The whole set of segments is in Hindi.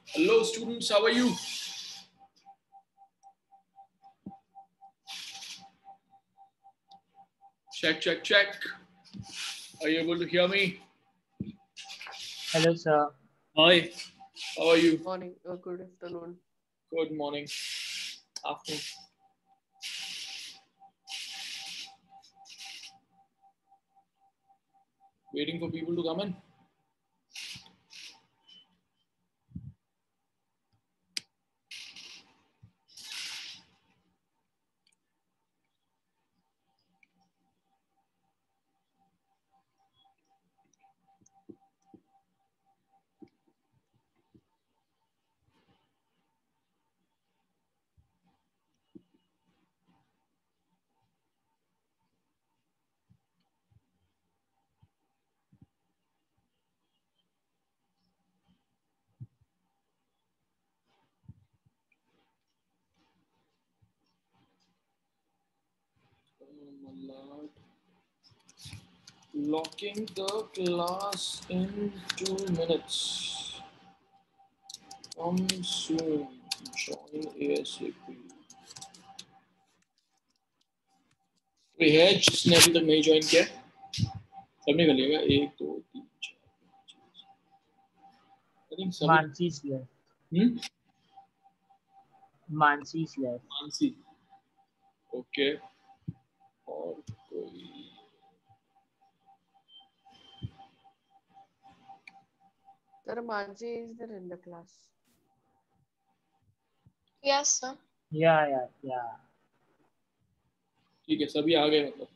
Hello students, how are you? Check, check, check. Are you able to hear me? Hello, sir. Hi, how are you? Morning or good afternoon. Good morning. Afternoon. Waiting for people to come in. Locking the class in 2 minutes. Come soon. Join ASAP. कोई है जिसने अभी तक नहीं ज्वाइन किया? सबने कर लिया? 1 2 3 4 I think सब. Mansi's left. Mansi's left. Mansi. Okay. और कोई? Sir, Mansi is there in the class? Yes, sir. Yeah. ठीक है, सभी आ गए मतलब.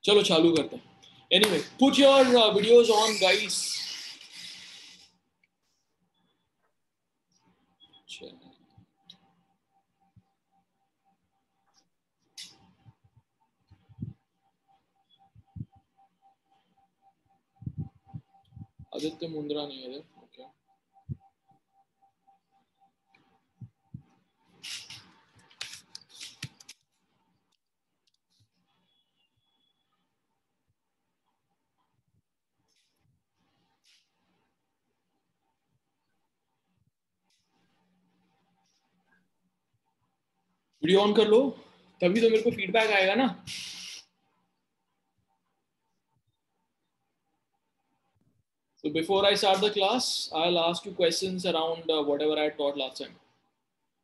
चलो चालू करते हैं. Anyway, put your videos on, guys. Aditya Mundra नहीं है. ओके. वीडियो ऑन कर लो, तभी तो मेरे को फीडबैक आएगा ना. So before I start the class, I'll ask you questions around whatever I taught last time.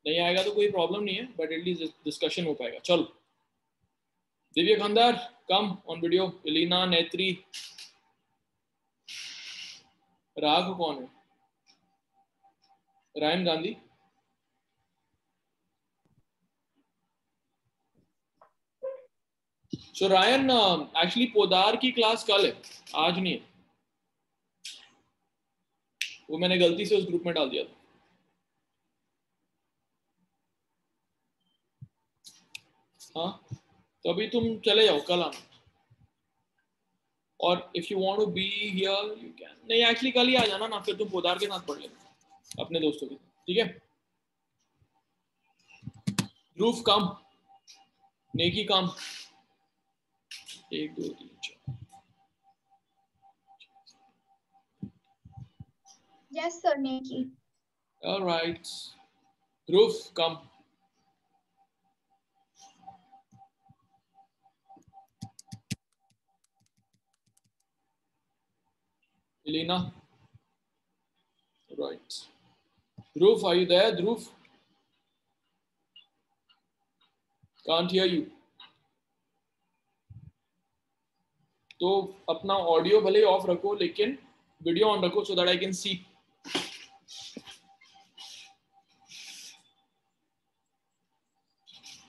नहीं आएगा तो कोई प्रॉब्लम नहीं है, बट एटलीस्ट डिस्कशन हो पाएगा. चलो. Divya Kandhar, come on video. Elina, Netri. राघ कौन है? Ryan Gandhi. So Ryan, actually Podar की क्लास कल है, आज नहीं है. वो मैंने गलती से उस ग्रुप में डाल दिया था. हाँ, तो अभी तुम चले जाओ, कल आना. और if you want to be here you can. नहीं, एक्चुअली कल ही आ जाना ना, फिर तुम पोदार के साथ पढ़ लेना अपने दोस्तों के साथ. ठीक है. ध्रुव कम. नेकी कम. 1 2 3 4. Yes, sir, Neki. All right. Dhruv, come. Elena. Right. Dhruv, are you there? Dhruv? Can't hear you. तो अपना ऑडियो भले ऑफ रखो, लेकिन वीडियो ऑन रखो, so that I can see.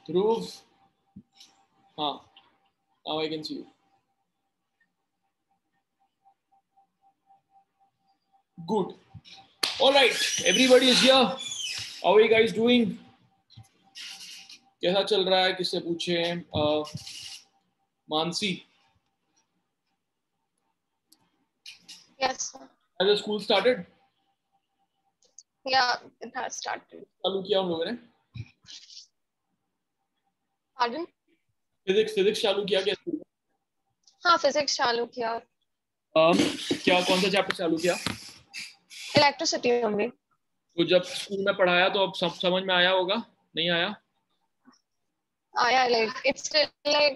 Dhruv. हाँ. Now I can see you. Good. All right. Everybody is here. How are you guys doing? कैसा चल रहा है? किससे पूछें? Mansi. Yes, sir. Has the school started? Yeah, it has started. चालू किया हम लोगों ने. Pardon? फिजिक्स चालू किया क्या स्कूल में? हाँ, फिजिक्स चालू किया. क्या कौन सा चैप्टर चालू किया? Electricity only. तो जब स्कूल में पढ़ाया तो अब सब समझ में आया होगा, नहीं आया? Yeah, like it's still like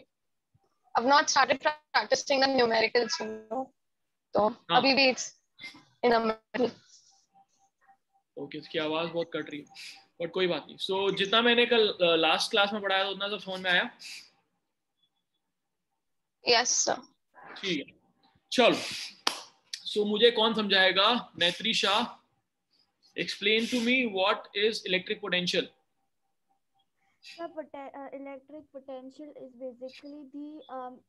I've not started practicing the numericals, you know. So abhi bhi it's in a middle. Okay, इसकी आवाज बहुत कट रही है, बट कोई बात नहीं. सो जितना मैंने कल लास्ट क्लास में पढ़ाया था उतना सब समझ में आया? Yes, sir. ठीक है, चलो. सो मुझे कौन समझाएगा? Netri Shah. Explain to me what is electric potential. Electric potential is basically the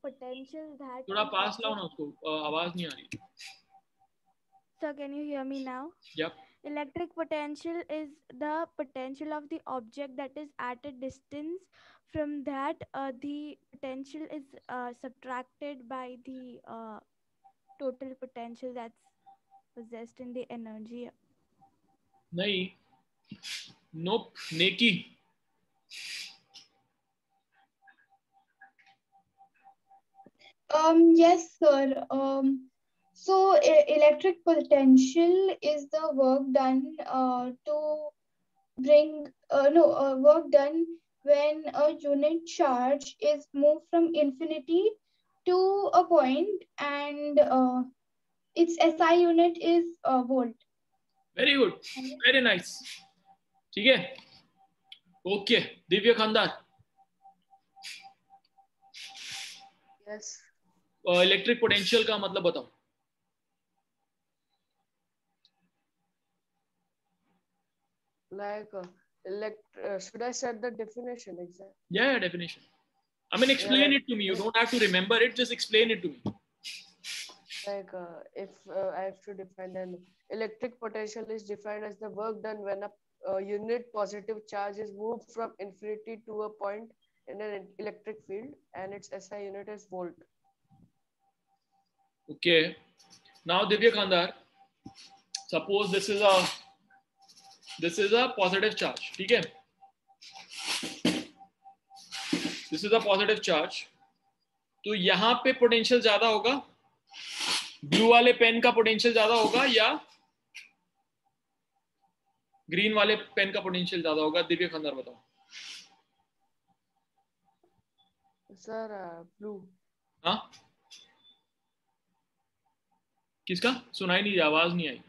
potential that. थोड़ा पास लाओ ना उसको, आवाज नहीं आ रही. So can you hear me now? Yep. Electric potential is the potential of the object that is at a distance. From that, the potential is subtracted by the total potential that's possessed in the energy. नहीं, nope. नेकी. Yes, sir. So electric potential is the work done to bring work done when a unit charge is moved from infinity to a point, and its SI unit is volt. Very good. Very nice. ठीक है. Okay, Divya Khandar. Yes. Electric potential का मतलब बताओ. Like should I set the definition exactly? Yeah, definition. I mean, explain it to me. You don't have to remember it. Just explain it to me. Like if I have to define, then electric potential is defined as the work done when a unit positive charge is moved from infinity to a point in an electric field, and its SI unit is volt. Okay. Now, Divya Khandar, suppose this is a positive charge. ठीक है? This is a positive charge. तो यहाँ पे पोटेंशियल ज्यादा होगा, ब्लू वाले पेन का पोटेंशियल ज्यादा होगा या ग्रीन वाले पेन का पोटेंशियल ज्यादा होगा? दिव्य खंदार बताओ. Sir, blue. हाँ, किसका? सुनाई नहीं, आवाज नहीं आई.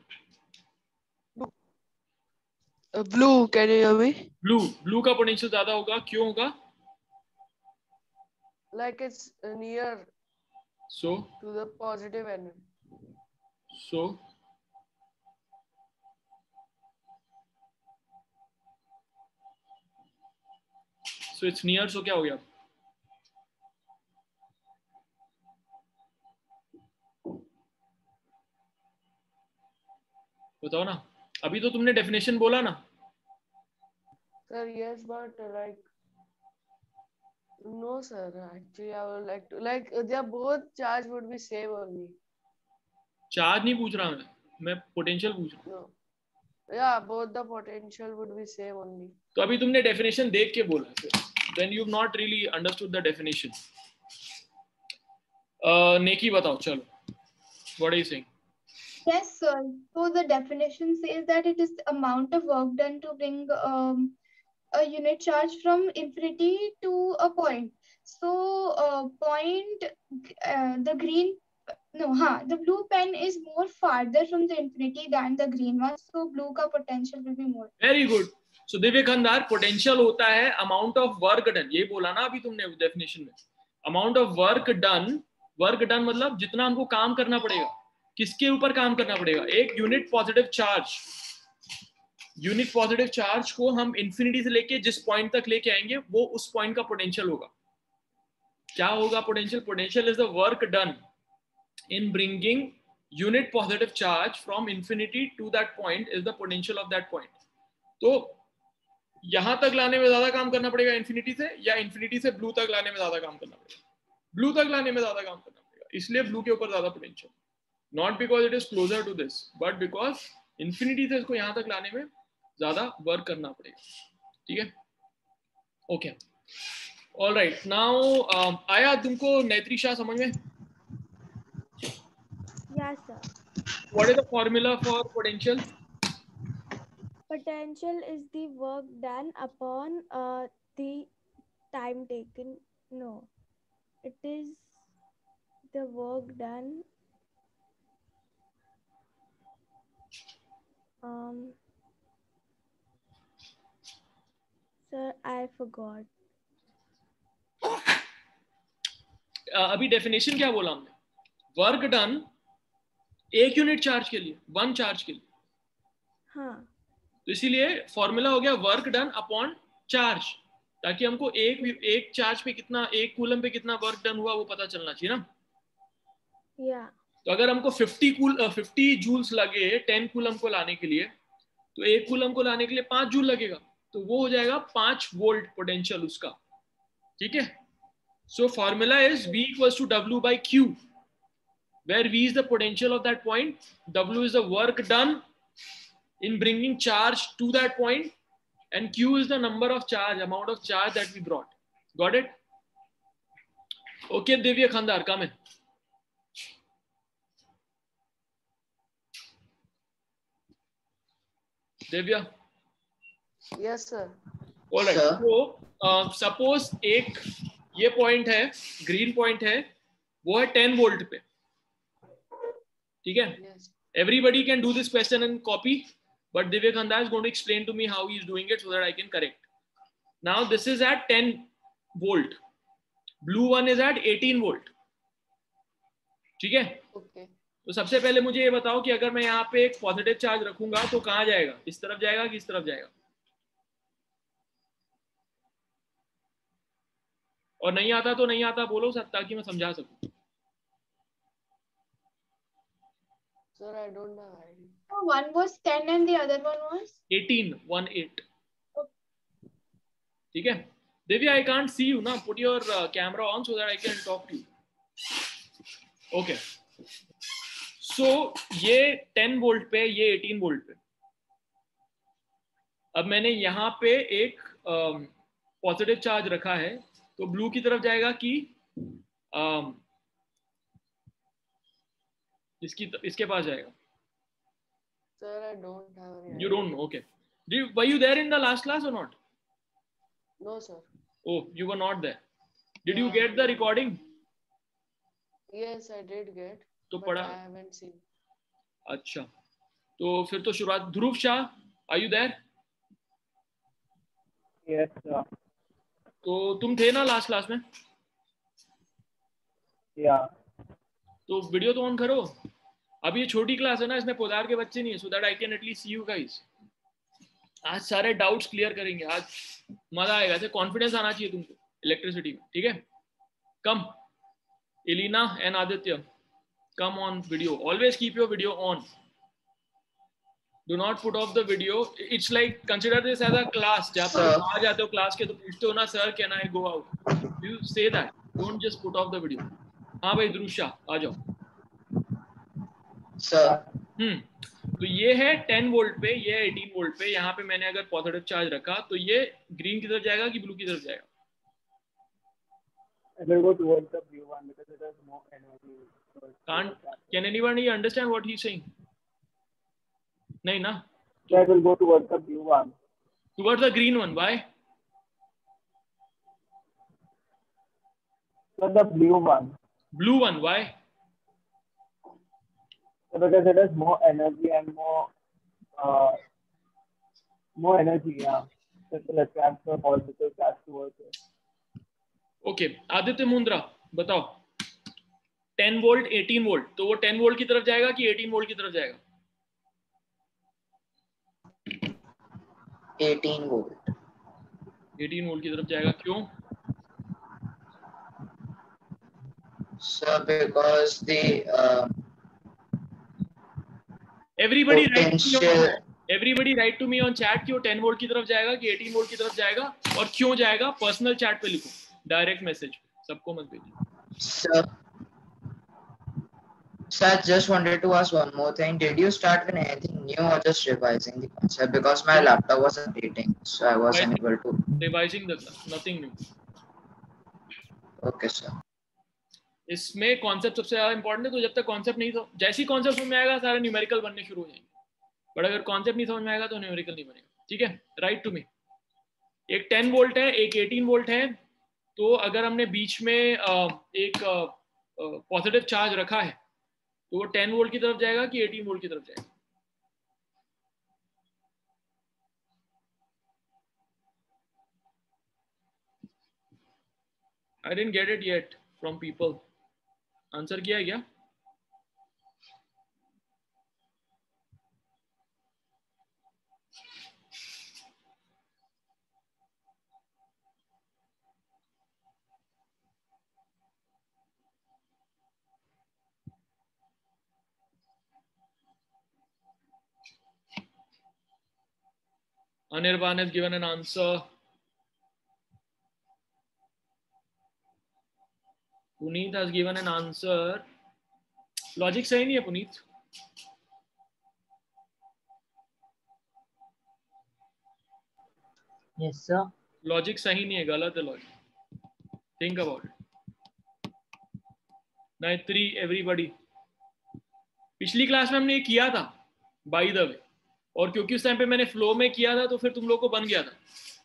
Blue, can you hear me? Blue का पोटेंशियल ज्यादा होगा. क्यों होगा? Like it's near So to the positive energy. So it's near. So क्या हो गया? बताओ ना. अभी तो तुमने डेफिनेशन बोला ना. Sir, yes, but like no, sir. Actually, I would like to they are both charge would be same only. Charge नहीं पूछ रहा मैं पोटेंशियल पूछ रहा हूँ. No. Yeah, both the potential would be same only. तो अभी तुमने डेफिनेशन देख के बोला. Then you've not really understood the definition. नेकी बताओ. चलो. What are you saying? Yes, sir. So the definition says that it is the amount of work done to bring a unit charge from infinity to a point. So point the blue pen is more farther from the infinity than the green one. So blue का potential will be more. Very good. So Divya Khandar, potential होता है अमाउंट ऑफ वर्क डन. ये बोला ना अभी तुमने डेफिनेशन में. Amount of work done. Work done मतलब जितना हमको काम करना पड़ेगा. किसके ऊपर काम करना पड़ेगा? एक unit positive charge. Unit positive charge को हम इंफिनिटी से लेके जिस पॉइंट तक लेके आएंगे वो उस पॉइंट का पोटेंशियल होगा. क्या होगा potential? Potential is the work done in bringing unit positive charge from infinity to that point is the potential of that point. तो यहां तक लाने में ज्यादा काम करना पड़ेगा इंफिनिटी से, या इंफिनिटी से ब्लू तक लाने में ज्यादा काम करना पड़ेगा? ब्लू तक लाने में ज्यादा काम करना पड़ेगा. इसलिए ब्लू के ऊपर ज्यादा potential. Not because it is closer to this, but because infinity से इसको यहां तक लाने में ज्यादा वर्क करना पड़ेगा. ठीक है? Okay, alright. नाउ आया तुमको नेत्री शाह समझ में? Yes, sir. what is the formula for potential? Potential is the work done upon the time taken. No, it is the work done. Sir, I forgot. अभी डेफिनेशन क्या बोला हमने? वर्क डन एक यूनिट चार्ज के लिए, वन चार्ज के लिए. हाँ. तो इसीलिए फॉर्मूला हो गया वर्क डन अपॉन चार्ज, ताकि हमको एक चार्ज पे कितना, एक कूलम पे कितना वर्क डन हुआ वो पता चलना चाहिए ना. या. तो अगर हमको 50 जूल्स लगे 10 कूलम को लाने के लिए, तो एक कूलम को लाने के लिए 5 जूल लगेगा, तो वो हो जाएगा 5 वोल्ट पोटेंशियल उसका. ठीक है. So formula is V equals to W by Q, where V is the potential of that point, W is the work done in bringing charge to that point, and Q is the number of charge, amount of charge that we brought. Got it? Okay, Divya Khandar, come in. Divya. Yes sir. All right. So suppose एक ये पॉइंट है, ग्रीन पॉइंट है, वो है 10 वोल्ट पे. ठीक है. Everybody can do this question and copy, but Divya Khandar is going to explain to me how he is doing it so that I can correct. Now this is at 10 volt. Blue one is at 18 volt. ठीक है. Okay. तो सबसे पहले मुझे ये बताओ कि अगर मैं यहाँ पे एक पॉजिटिव चार्ज रखूंगा तो कहाँ जाएगा? इस तरफ जाएगा कि इस तरफ जाएगा? और नहीं आता तो नहीं आता बोलो सब, ताकि मैं समझा सकूं. Sir, I don't know. One was 10 and the other one was 18, 1-8. ठीक है. Divya, I can't see you ना. Put your camera on so that I can talk to you. Okay. So ये 10 वोल्ट पे, ये 18 वोल्ट पे. अब मैंने यहाँ पे एक पॉजिटिव चार्ज रखा है, तो ब्लू की तरफ जाएगा कि इसके पास जाएगा? Sir, I don't have any. You don't know. Okay. Were you there in the last class or not? No sir. Oh, you were not there. Did you get the recording? Yes, I did get. तो but पढ़ा? I haven't seen. अच्छा, तो फिर तो शुरुआत. ध्रुव Shah, are you there? Yes sir. तो तुम थे ना लास्ट क्लास में? Yeah. तो वीडियो तो ऑन करो. अब ये छोटी क्लास है ना, इसमें पोदार के बच्चे नहीं है, so that I can at least see you guys. आज सारे डाउट्स क्लियर करेंगे, आज मजा आएगा. ऐसे कॉन्फिडेंस आना चाहिए तुमको इलेक्ट्रिसिटी में. ठीक है. Come Elina and Aditya, come on video. Always keep your video on. Do not put off the video. It's like, consider this as a class. जब आप आ जाते हो क्लास के तो पूछते हो ना, sir can I go out? You say that. Don't just put off the video. हाँ भाई ध्रुषा आ जाओ. सर. तो ये है 10 वोल्ट पे, ये 18 वोल्ट पे. यहाँ पे मैंने अगर पॉजिटिव चार्ज रखा तो ये ग्रीन की तरफ जाएगा कि ब्लू की तरफ जाएगा? It will go towards the blue one because it has more energy. Can anybody understand what he's saying? नहीं ना? That will go towards the blue one. Towards the green one. Why? So the blue one. Blue one. Why? So because it has more energy and more energy. Yeah. So it will attract the positive charge towards it. Okay. Aditya Mundra बताओ. 10 वोल्ट 18 वोल्ट, तो वो 10 वोल्ट की तरफ जाएगा कि 18 वोल्ट की तरफ जाएगा? 18 वोल्ट. 18 वोल्ट की तरफ जाएगा. क्यों? Sir, because the everybody write to me on chat कि वो 10 वोल्ट की तरफ जाएगा कि 18 वोल्ट की तरफ जाएगा, और क्यों जाएगा पर्सनल चैट पे लिखो, डायरेक्ट मैसेज, सबको मत भेजिए. Sir, just wanted to ask one more thing. Did you start with anything new or just revising the concept? Because my laptop was updating, so I was unable to. Revising the class, nothing new. Okay, sir. इसमें कॉन्सेप्ट सबसे ज्यादा इंपॉर्टेंट है, तो जब तक कॉन्सेप्ट नहीं, तो जैसे ही कॉन्सेप्ट समझ में आएगा सारे न्यूमेरिकल बनने शुरू हो जाएंगे, बट अगर कॉन्सेप्ट नहीं समझ में आएगा तो न्यूमेरिकल नहीं बनेगा। ठीक है, राइट टू मी। एक 10 वोल्ट है, एक 18 वोल्ट है, तो अगर हमने बीच में एक पॉजिटिव चार्ज रखा है तो वो 10 वोल्ट की तरफ जाएगा कि 18 वोल्ट की तरफ जाएगा? I didn't get it yet from people. Answer किया है क्या? Anirban has given an answer. Puneet has given an answer. Logic सही नहीं है पुनीत। Yes, sir. लॉजिक सही नहीं है, गलत है logic. Think about it. Gayatri, everybody, पिछली क्लास में हमने ये किया था बाय द वे, और क्योंकि उस टाइम पे मैंने फ्लो में किया था तो फिर तुम लोग को बन गया था,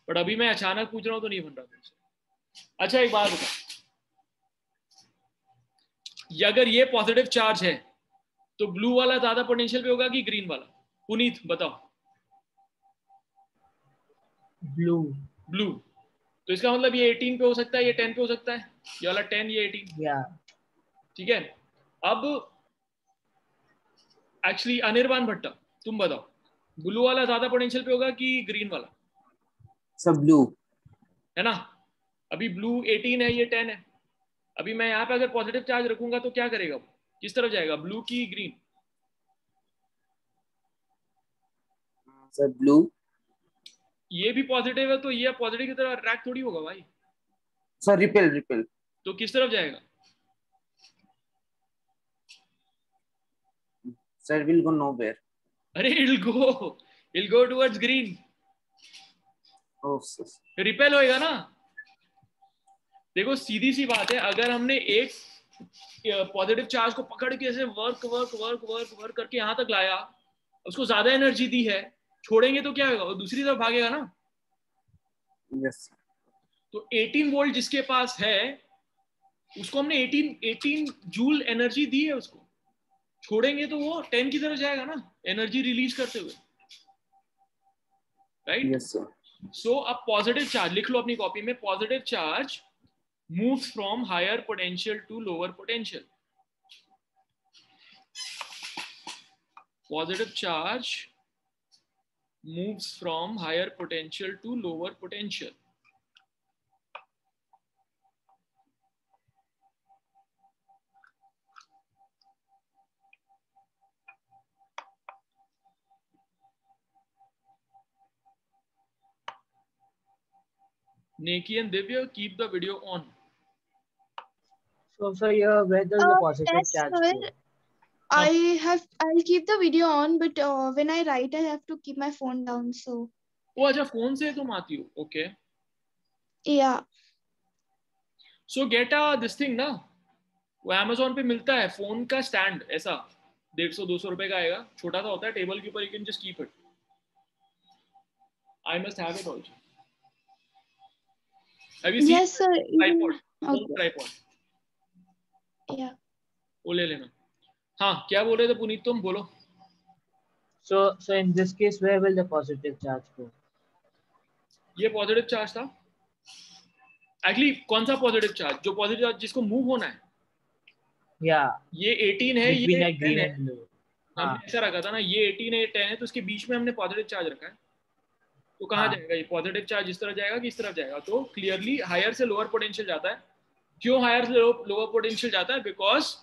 बट अभी मैं अचानक पूछ रहा हूँ तो नहीं बन रहा तुमसे। अच्छा एक बात बता, अगर ये पॉजिटिव चार्ज है तो ब्लू वाला ज्यादा पोटेंशियल पे होगा कि ग्रीन वाला? पुनीत बताओ। Blue. ब्लू। तो इसका मतलब ये 18 पे हो सकता है, ये 10 पे हो सकता है, ये वाला 10, ये 18। Yeah. ठीक है, अब एक्चुअली अनिर्बान भट्टा तुम बताओ, ब्लू वाला ज्यादा पोटेंशियल पे होगा कि ग्रीन वाला? सब ब्लू है ना। अभी ब्लू 18 है, ये 10 है। अभी मैं यहाँ पे अगर पॉजिटिव चार्ज रखूंगा तो क्या करेगा वो, किस तरफ जाएगा, ब्लू की ग्रीन? सब ब्लू। ये भी पॉजिटिव है तो ये पॉजिटिव की तरफ अट्रैक्ट थोड़ी होगा भाई। Sir repel repel. तो किस तरफ जाएगा? Sir will go nowhere. अरे it'll go towards green. Oh sir repel होएगा ना। देखो सीधी सी बात है, अगर हमने एक पॉजिटिव चार्ज को पकड़ के ऐसे work work work work work करके यहां तक लाया, उसको ज्यादा एनर्जी दी है, छोड़ेंगे तो क्या होगा, वो दूसरी तरफ भागेगा ना। यस। तो 18 वोल्ट जिसके पास है उसको हमने 18 जूल एनर्जी दी है, उसको छोड़ेंगे तो वो 10 की तरफ जाएगा ना, एनर्जी रिलीज करते हुए, राइट? Yes sir. सो अब पॉजिटिव चार्ज लिख लो अपनी कॉपी में, positive charge moves from higher potential to lower potential. Positive charge moves from higher potential to lower potential. Neki and Divya, keep the video on. So yeah, where does the positive Yes, charge sir. go? I'll keep the video on, but when I write, I have to keep my phone down. So ओ अच्छा, फोन से तुम आती हो, okay. yeah. So get this thing ना, वो Amazon पे मिलता है फोन का स्टैंड, ऐसा 150-200 रुपए का आएगा, छोटा सा होता है, टेबल के ऊपर, you can just keep it. I must have it also. Have you seen? Yes, sir. Tripod, phone Okay. Tripod, Yeah. वो ले लेना। हाँ, क्या बोल रहे थे पुनीत, तुम बोलो। So in this case, where will the positive charge go? ये पॉजिटिव चार्ज था एक्चुअली। कौन सा पॉजिटिव चार्ज? जो पॉजिटिव चार्ज जिसको मूव होना है। Yeah. ये 18 है, Between ये a 10 green है, and blue. हमने ऐसा रखा था ना, ये 18 है, ये 10 है, तो इसके बीच में हमने पॉजिटिव चार्ज रखा है। तो कहाँ जाएगा ये पॉजिटिव चार्ज? इस तरफ जाएगा कि इस तरफ जाएगा? तो क्लियरली हायर से लोअर पोटेंशियल जाता है। क्यों हायर से लोअर पोटेंशियल जाता है? Because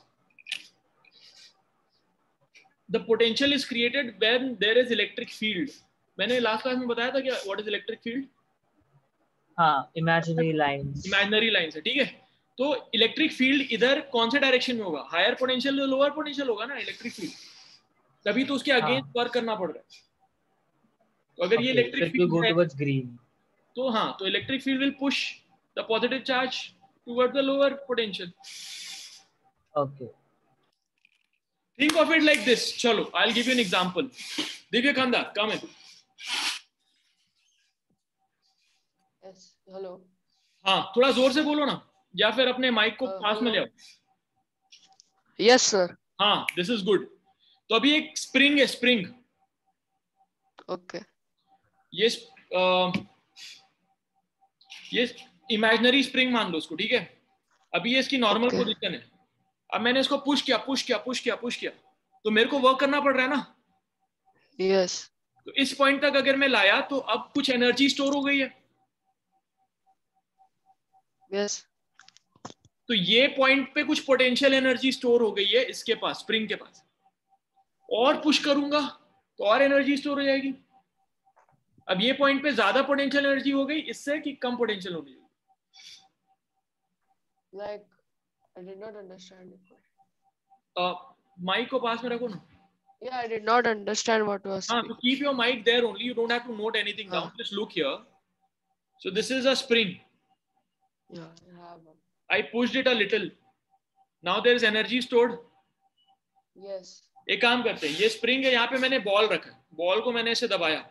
the potential is created when there is electric field. मैंने लास्ट क्लास में बताया था क्या व्हाट इज इलेक्ट्रिक फील्ड? हाँ, imaginary lines. इमेजिनरी लाइन है, ठीक है। तो इलेक्ट्रिक फील्ड इधर कौन से डायरेक्शन में होगा? हायर पोटेंशियल तो लोअर पोटेंशियल होगा ना इलेक्ट्रिक फील्ड, तभी तो उसके अगेंस्ट वर्क करना पड़ रहा है। तो अगर ये electric It will go field है towards green. तो हाँ, तो electric field will push the positive charge toward the lower potential. Okay. Think of it like this. Chalo, I'll give you an example. Divya Kanda, come in. Yes. Hello. हाँ, थोड़ा जोर से बोलो ना, या फिर अपने माइक को पास में ले आओ. Yes, sir. हाँ, this is good. तो अभी एक स्प्रिंग है, स्प्रिंग. Okay. ये इमेजिनरी स्प्रिंग मान लो उसको, ठीक है. अभी ये इसकी नॉर्मल Okay. पोजीशन है. अब मैंने इसको पुश किया, तो मेरे को वर्क करना पड़ रहा है ना. Yes. तो इस पॉइंट तक अगर मैं लाया तो अब कुछ एनर्जी स्टोर हो गई है. Yes. तो ये पॉइंट पे कुछ पोटेंशियल एनर्जी स्टोर हो गई है इसके पास, स्प्रिंग के पास. और पुश करूंगा तो और एनर्जी स्टोर हो जाएगी. अब ये पॉइंट पे ज्यादा पोटेंशियल एनर्जी हो गई इससे कि कम पोटेंशियल होनी चाहिए. Like, I did not understand it. Mike को पास में रखो ना. Yeah, I did not understand what was. हाँ, so keep your mic there only. You don't have to note anything down. Just look here. So this is a spring. Yeah, I have one. I pushed it a little. Now there is energy stored. Yes. एक काम करते हैं, ये स्प्रिंग है, यहाँ पे मैंने बॉल रखा है, बॉल को मैंने ऐसे दबाया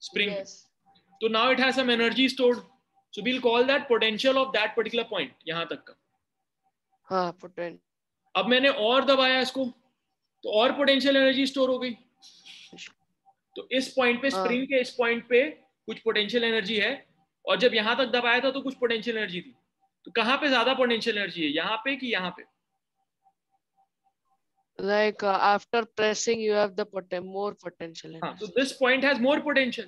स्प्रिंग. Yes. तो now it has some energy stored. So we'll call that potential of that particular point. यहाँ तक का. हाँ, potential. अब मैंने और दबाया इसको तो और पोटेंशियल एनर्जी स्टोर हो गई. तो इस पॉइंट पे, स्प्रिंग के इस पॉइंट पे कुछ पोटेंशियल एनर्जी है, और जब यहां तक दबाया था तो कुछ पोटेंशियल एनर्जी थी. तो कहां पे ज्यादा पोटेंशियल एनर्जी है, यहाँ पे कि यहाँ पे? Like after pressing, you have the more potential energy. हाँ, so this point has more potential.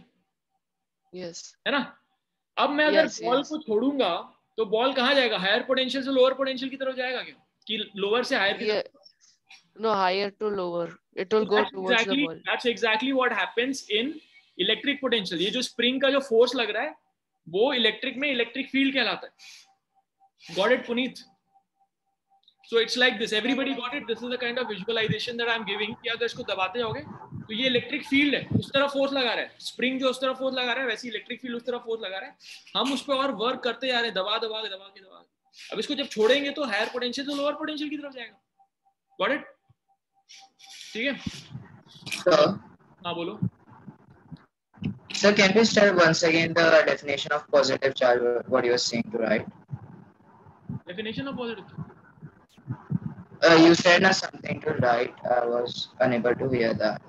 Yes. है ना. अब मैं अगर बॉल yes. को छोड़ूंगा तो बॉल कहाँ जाएगा? हायर पोटेंशियल से लोअर पोटेंशियल की तरफ जाएगा क्या, कि लोअर से हायर की तरफ? No, higher to lower. It will go towards the ball. That's exactly what happens in electric potential. ये जो स्प्रिंग का जो फोर्स लग रहा है वो इलेक्ट्रिक में इलेक्ट्रिक फील्ड कहलाता है. Got it, Puneet? So it's like this. Everybody got it? This is the kind of visualization that I'm giving. कि अगर इसको दबाते जाओगे तो ये इलेक्ट्रिक फील्ड है, उस तरफ फोर्स लगा रहा है. स्प्रिंग जो उस तरफ फोर्स लगा रहा है, वैसे इलेक्ट्रिक फील्ड उस तरफ फोर्स लगा रहा है. हम उस पर और वर्क करते जा रहे हैं, दबा के. अब इसको जब छोड़ेंगे तो हायर पोटेंशियल से लोअर पोटेंशियल की तरफ जाएगा. Got it? ठीक है. हाँ बोलो. So can we start once again the definition of positive charge? What you were saying to write? Definition of positive charge. You said something to write. I was unable to hear that.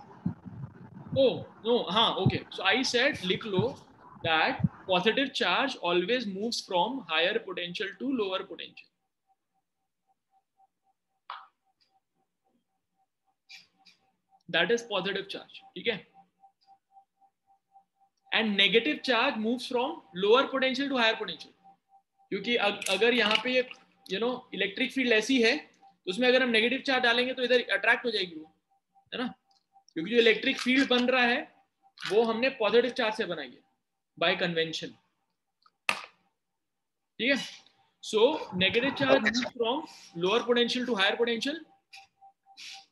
Oh no, हाँ, okay. So I said लिख लो that positive charge always moves from higher potential to lower potential. That is positive charge. ठीक है. And negative charge moves from lower potential to higher potential. क्योंकि अगर यहाँ पे ये इलेक्ट्रिक फील्ड ऐसी है तो उसमें अगर हम नेगेटिव चार्ज डालेंगे तो इधर अट्रैक्ट हो जाएगी वो, है ना. क्योंकि जो इलेक्ट्रिक फील्ड बन रहा है वो हमने पॉजिटिव चार्ज से बनाई है बाय कन्वेंशन. ठीक है. So negative charge moves from lower potential to higher potential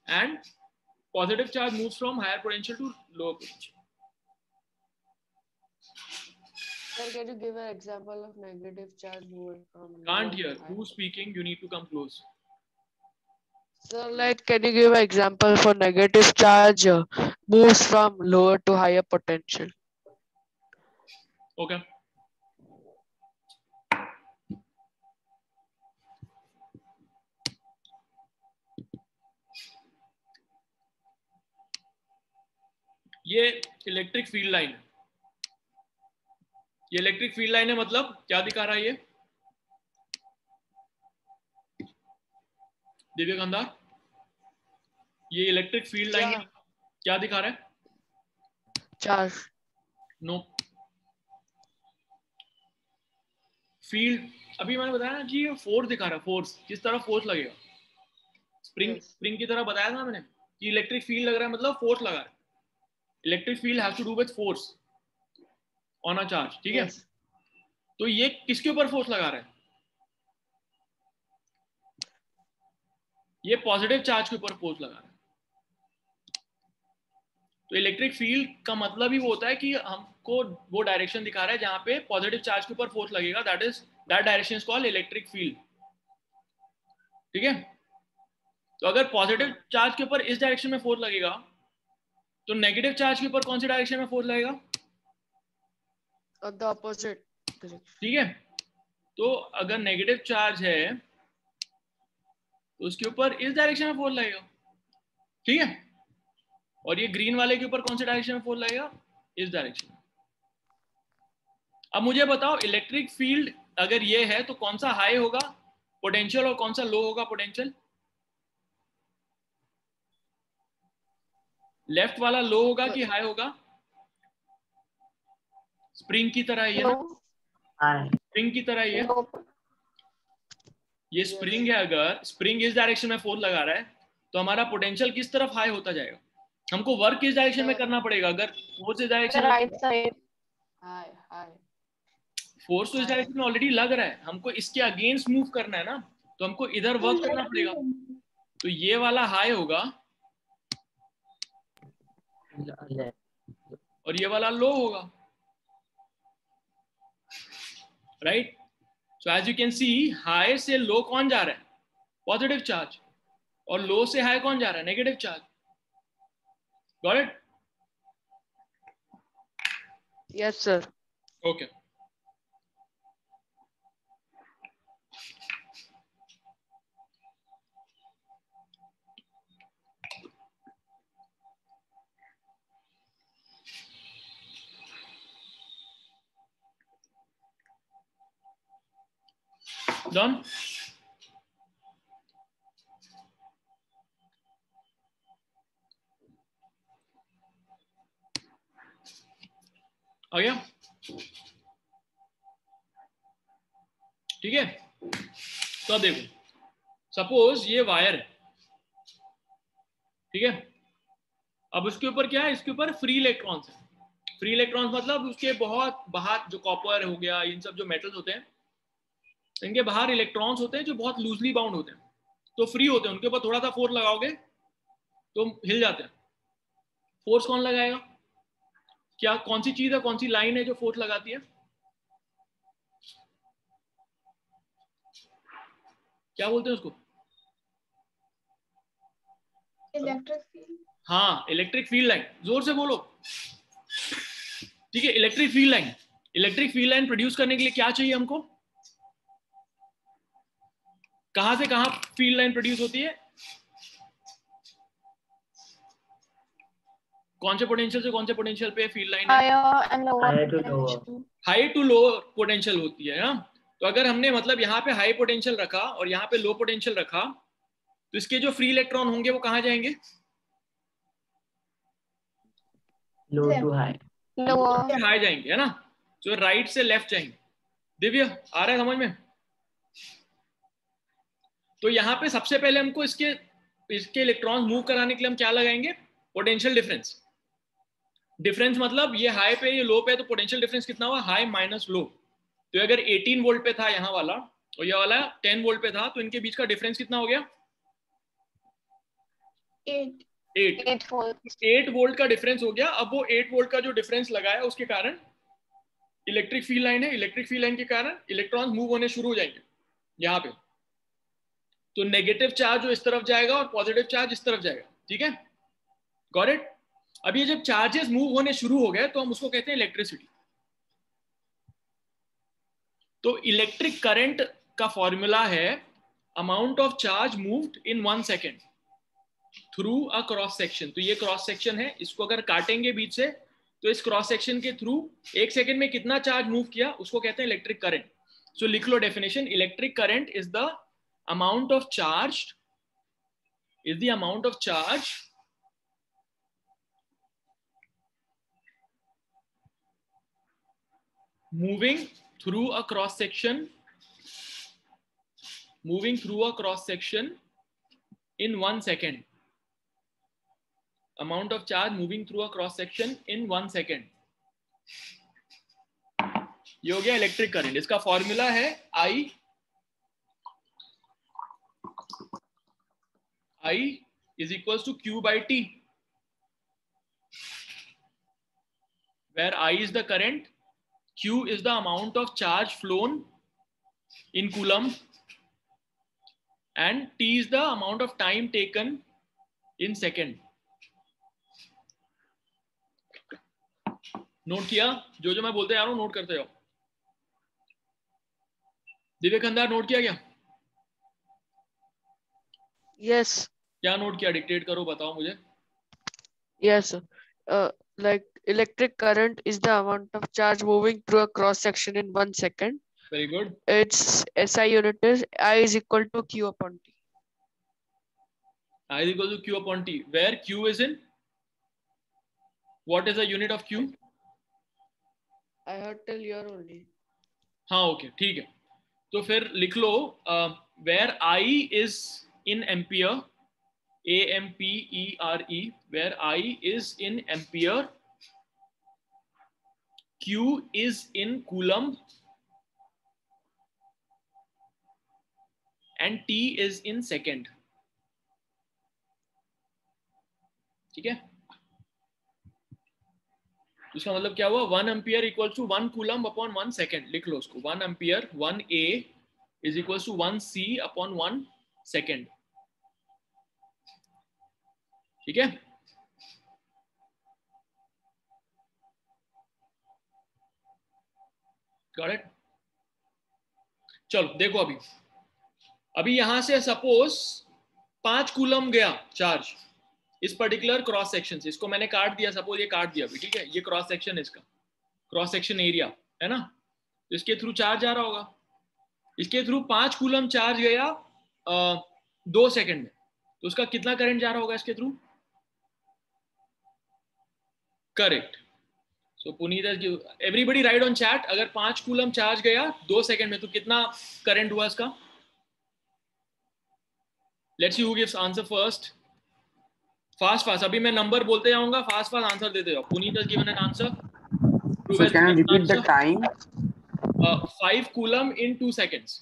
and positive charge moves from higher potential to lower potential. Sir, can you give an example of negative charge moving from? Can't hear. Who's speaking? You need to come close. Sir, like, can you give an example for negative charge moves from lower to higher potential? Okay. ये इलेक्ट्रिक फील्ड लाइन है. ये इलेक्ट्रिक फील्ड लाइन है, मतलब क्या दिखा रहा है ये दिव्य गंधार? ये इलेक्ट्रिक फील्ड लाइन क्या दिखा रहा है? चार्ज. नो. फील्ड अभी मैंने बताया ना कि ये फोर्स दिखा रहा है. फोर्स, किस तरह फोर्स लगेगा? स्प्रिंग की तरह बताया था मैंने कि इलेक्ट्रिक फील्ड लग रहा है, मतलब फोर्स लगा रहा है. Electric field has to do with force on a charge. ठीक है. तो ये किसके ऊपर फोर्स लगा रहा है? ये पॉजिटिव चार्ज के ऊपर फोर्स लगा रहा है. तो इलेक्ट्रिक फील्ड का मतलब ही वो होता है कि हमको वो डायरेक्शन दिखा रहा है जहां पे पॉजिटिव चार्ज के ऊपर फोर्स लगेगा. That direction is called electric field. ठीक है. तो अगर पॉजिटिव चार्ज के ऊपर इस डायरेक्शन में फोर्स लगेगा तो नेगेटिव चार्ज के ऊपर कौन सी डायरेक्शन में फोर्स लगेगा? The opposite. ठीक है, तो अगर नेगेटिव चार्ज है तो उसके ऊपर इस डायरेक्शन में फोर्स लगेगा। ठीक है, और ये ग्रीन वाले के ऊपर कौन से डायरेक्शन में फोर्स लगेगा? इस डायरेक्शन में। अब मुझे बताओ इलेक्ट्रिक फील्ड अगर ये है तो कौन सा हाई होगा पोटेंशियल और कौन सा लो होगा पोटेंशियल? लेफ्ट वाला लो होगा कि हाई होगा? स्प्रिंग की तरह ही है ना, स्प्रिंग की तरह ही है। ये स्प्रिंग है, अगर स्प्रिंग इस डायरेक्शन में फोर्स लगा रहा है तो हमारा पोटेंशियल किस तरफ हाई होता जाएगा? हमको वर्क किस डायरेक्शन में करना पड़ेगा? अगर फोर्स इस डायरेक्शन राइट साइड, फोर्स तो इस डायरेक्शन में ऑलरेडी लग रहा है, हमको इसके अगेंस्ट मूव करना है ना, तो हमको इधर वर्क करना पड़ेगा। तो ये वाला हाई होगा और ये वाला लो होगा, right? So as you can see high से लो कौन जा रहा है? पॉजिटिव चार्ज, और लो से हाई कौन जा रहा है? Negative charge. Got it? Yes sir. Okay, done? आ गया? ठीक है, तो देखो सपोज ये वायर है, ठीक है, अब उसके ऊपर क्या है? इसके ऊपर फ्री इलेक्ट्रॉन्स है। फ्री इलेक्ट्रॉन्स मतलब उसके बहुत बाहर जो कॉपर हो गया, इन सब जो मेटल्स होते हैं इनके बाहर इलेक्ट्रॉन्स होते हैं जो बहुत लूजली बाउंड होते हैं, तो फ्री होते हैं, उनके ऊपर थोड़ा सा फोर्स लगाओगे तो हिल जाते हैं। फोर्स कौन लगाएगा? क्या कौन सी चीज है, कौन सी लाइन है जो फोर्स लगाती है? क्या बोलते हैं उसको? Electric field. हाँ, इलेक्ट्रिक फील्ड लाइन। जोर से बोलो। ठीक है, electric field line. Electric field line produce करने के लिए क्या चाहिए हमको? कहां से कहां फील्ड लाइन प्रोड्यूस होती है? कौन से पोटेंशियल से कौन से पोटेंशियल पे फील्ड लाइन है? हाई टू लोअर पोटेंशियल होती है ना। तो अगर हमने मतलब यहाँ पे हाई पोटेंशियल रखा और यहाँ पे लो पोटेंशियल रखा तो इसके जो फ्री इलेक्ट्रॉन होंगे वो कहाँ जाएंगे? लो टू हाई, हाई जाएंगे, है ना। जो राइट से लेफ्ट जाएंगे। दिव्य आ रहा है समझ में? तो यहाँ पे सबसे पहले हमको इसके इलेक्ट्रॉन मूव कराने के लिए हम क्या लगाएंगे? Potential difference. डिफरेंस मतलब ये हाई पे ये लो पे, तो पोटेंशियल डिफरेंस कितना हुआ? High minus low. तो अगर 18 वोल्ट पे था यहाँ वाला और ये वाला 10 वोल्ट पे था तो इनके बीच का डिफरेंस कितना हो गया? 8 वोल्ट का डिफरेंस हो गया। अब वो 8 वोल्ट का जो डिफरेंस लगाया उसके कारण इलेक्ट्रिक फील्ड लाइन है, इलेक्ट्रिक फील्ड लाइन के कारण इलेक्ट्रॉन मूव होने शुरू हो जाएंगे यहाँ पे। तो नेगेटिव चार्ज जो इस तरफ जाएगा और पॉजिटिव चार्ज इस तरफ जाएगा। ठीक है, गॉट इट? अब ये जब चार्जेस मूव होने शुरू हो गए तो हम उसको कहते हैं इलेक्ट्रिसिटी। तो इलेक्ट्रिक करंट का फॉर्मूला है amount of charge moved in 1 second through a cross section. तो ये क्रॉस सेक्शन है, इसको अगर काटेंगे बीच से तो इस क्रॉस सेक्शन के थ्रू 1 सेकेंड में कितना चार्ज मूव किया उसको कहते हैं इलेक्ट्रिक करंट। सो लिख लो definition, electric current is the amount of charge moving through a cross section in 1 second. Amount of charge moving through a cross section in 1 second. ये हो गया इलेक्ट्रिक करंट। इसका फॉर्मूला है I is equals to Q by T, where I is the current, Q is the amount of charge flown in coulomb, and t is the amount of time taken in second. Note किया? जो मैं बोलते जा रहा हूं नोट करते जाओ. दिव्य खंदार नोट किया क्या? Yes. क्या नोट किया? डिक्टेट करो, बताओ मुझे. Yes. Like electric current is the amount of charge moving through a cross section in 1 second. Very good. Its SI unit is I is equal to Q upon T. I is equal to Q upon T. Where Q is in? What is the unit of Q? I heard till here only. हाँ ओके ठीक है. तो फिर लिख लो where I is in ampere, AMPERE, where I is in ampere, Q is in coulomb, and T is in second. ठीक है. इसका मतलब क्या हुआ? 1 ampere equal to 1 coulomb upon 1 second. लिख लो उसको. 1 ampere 1 A is equal to 1 C upon 1 second. ठीक है. Got it? चलो देखो अभी यहां से सपोज 5 कूलम गया चार्ज इस पर्टिकुलर क्रॉस सेक्शन से. इसको मैंने काट दिया, सपोज ये काट दिया अभी. ठीक है, ये क्रॉस सेक्शन है, इसका क्रॉस सेक्शन एरिया है ना. तो इसके थ्रू चार्ज आ रहा होगा. इसके थ्रू 5 कूलम चार्ज गया 2 सेकंड में. तो उसका कितना करंट जा रहा होगा इसके through? Correct. So Puneet, everybody right on chat. अगर 5 कूलम चार्ज गया 2 सेकंड में तो कितना करंट हुआ इसका? Let's see who gives answer first. Fast अभी मैं नंबर बोलते जाऊंगा, फास्ट आंसर देते जाओ. Puneet has given an answer. So can you repeat the time? 5 coulomb in 2 seconds.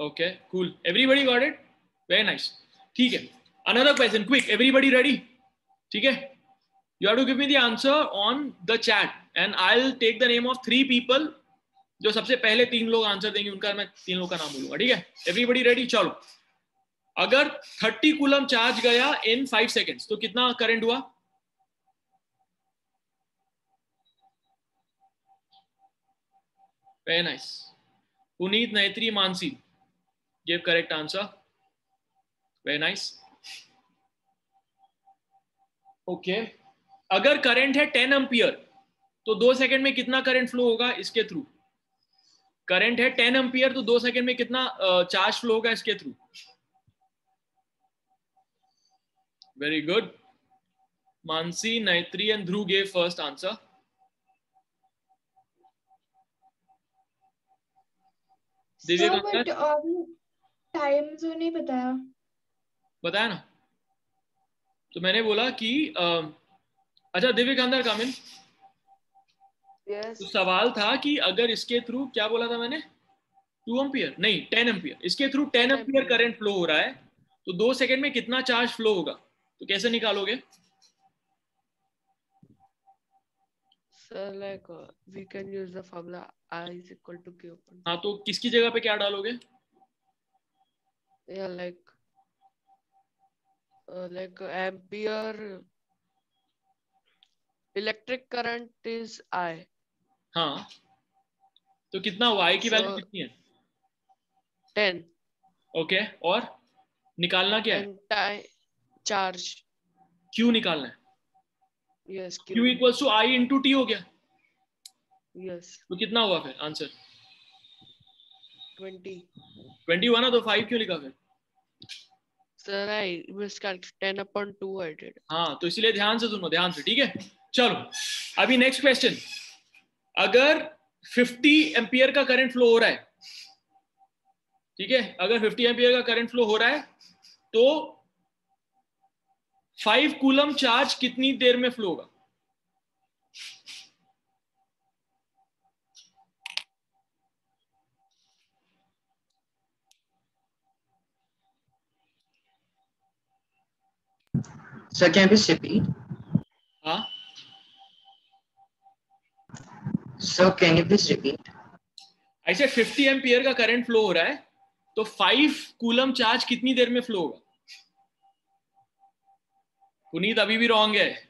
Okay, cool. Everybody got it? Very nice. ठीक है. Another question, quick. Everybody ready? ठीक है. You have to give me the answer on the chat, and I'll take the name of 3 people. जो सबसे पहले 3 लोग आंसर देंगे उनका मैं 3 लोग का नाम बोलूंगा. ठीक है. Everybody ready? चलो. अगर 30 कूलम चार्ज गया in 5 seconds तो कितना करंट हुआ? Very nice. Puneet, Naitri, Mansi give correct answer. Very nice. Okay. अगर करंट है 10 एम्पियर तो 2 सेकंड में कितना करंट फ्लो होगा इसके थ्रू? करंट है 10 एम्पियर तो 2 सेकंड में कितना चार्ज फ्लो होगा इसके through? Very good. Mansi, Naitri and Dhruv gave first answer. Time जो नहीं बताया ना. तो मैंने बोला कि अच्छा दिव्य कांदर कम इन. Yes. तो सवाल था कि अगर इसके थ्रू, क्या बोला था मैंने? 2 एम्पियर नहीं 10 एम्पियर. इसके थ्रू 10 एम्पियर करंट फ्लो हो रहा है तो 2 सेकंड में कितना चार्ज फ्लो होगा? तो कैसे निकालोगे? Sir, like we can use the formula I is equal to Q upon T. हाँ, तो किसकी जगह पे क्या डालोगे? Yeah, like ampere electric current is I. हाँ, तो कितना हुआ? I की वैल्यू कितनी है? 10. ओके. और निकालना क्या है? चार्ज Q निकालना है. Yes, Q equals to I into T हो गया. Yes. तो कितना हुआ फिर आंसर? 20 हुआ ना. तो 5 क्यों लिखा फिर? Sir, I miscalculated 10 upon 2 I did. हाँ, तो इसलिए ध्यान से सुनो, ध्यान से. ठीक है. चलो अभी नेक्स्ट क्वेश्चन. अगर 50 एम्पियर का करंट फ्लो हो रहा है, ठीक है, अगर 50 एम्पियर का करंट फ्लो हो रहा है तो 5 कूलम चार्ज कितनी देर में फ्लो होगा? Sir, can you please repeat? हाँ Sir, can you please repeat? ऐसे 50 एम्पियर का करंट फ्लो हो रहा है, तो 5 कूलम चार्ज कितनी देर में फ्लो होगा? पुनीत अभी भी रॉन्ग है.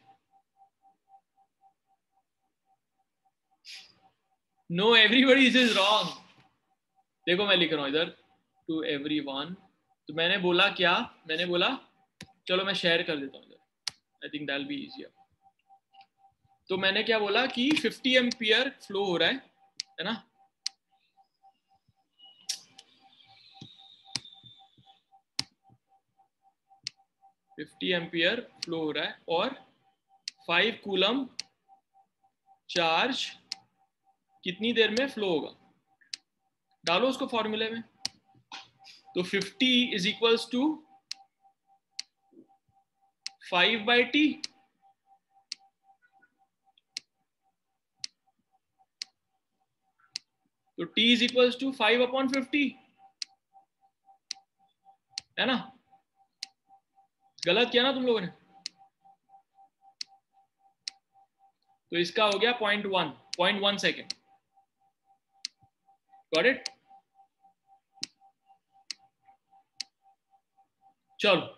No everybody is wrong. देखो मैं लिख रहा हूं इधर टू एवरीवन. तो मैंने बोला क्या? मैंने बोला चलो मैं शेयर कर देता हूं इधर. I think that will be easier. तो मैंने क्या बोला कि 50 एम्पियर फ्लो हो रहा है ना? $50 एम्पियर फ्लो हो रहा है और 5 कूलम चार्ज कितनी देर में फ्लो होगा? डालो उसको फॉर्मूले में. तो 50 इज इक्वल्स टू 5/t. तो t इज इक्वल्स टू 5/50 है ना? गलत किया ना तुम लोगों ने? तो इसका हो गया 0.1 सेकेंड. Got it? चलो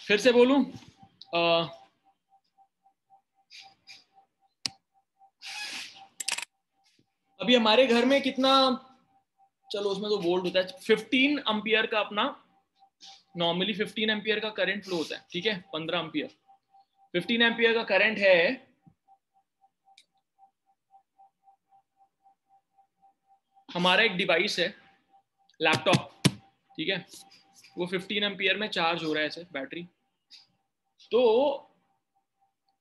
फिर से बोलूं. अभी हमारे घर में कितना, चलो उसमें तो वोल्ट होता है, 15 एम्पियर का अपना नॉर्मली 15 एम्पियर का करंट फ्लो होता है. ठीक है, 15 एम्पियर 15 एम्पियर का करंट है. हमारा एक डिवाइस है लैपटॉप. ठीक है, वो 15 एम्पियर में चार्ज हो रहा है ऐसे बैटरी. तो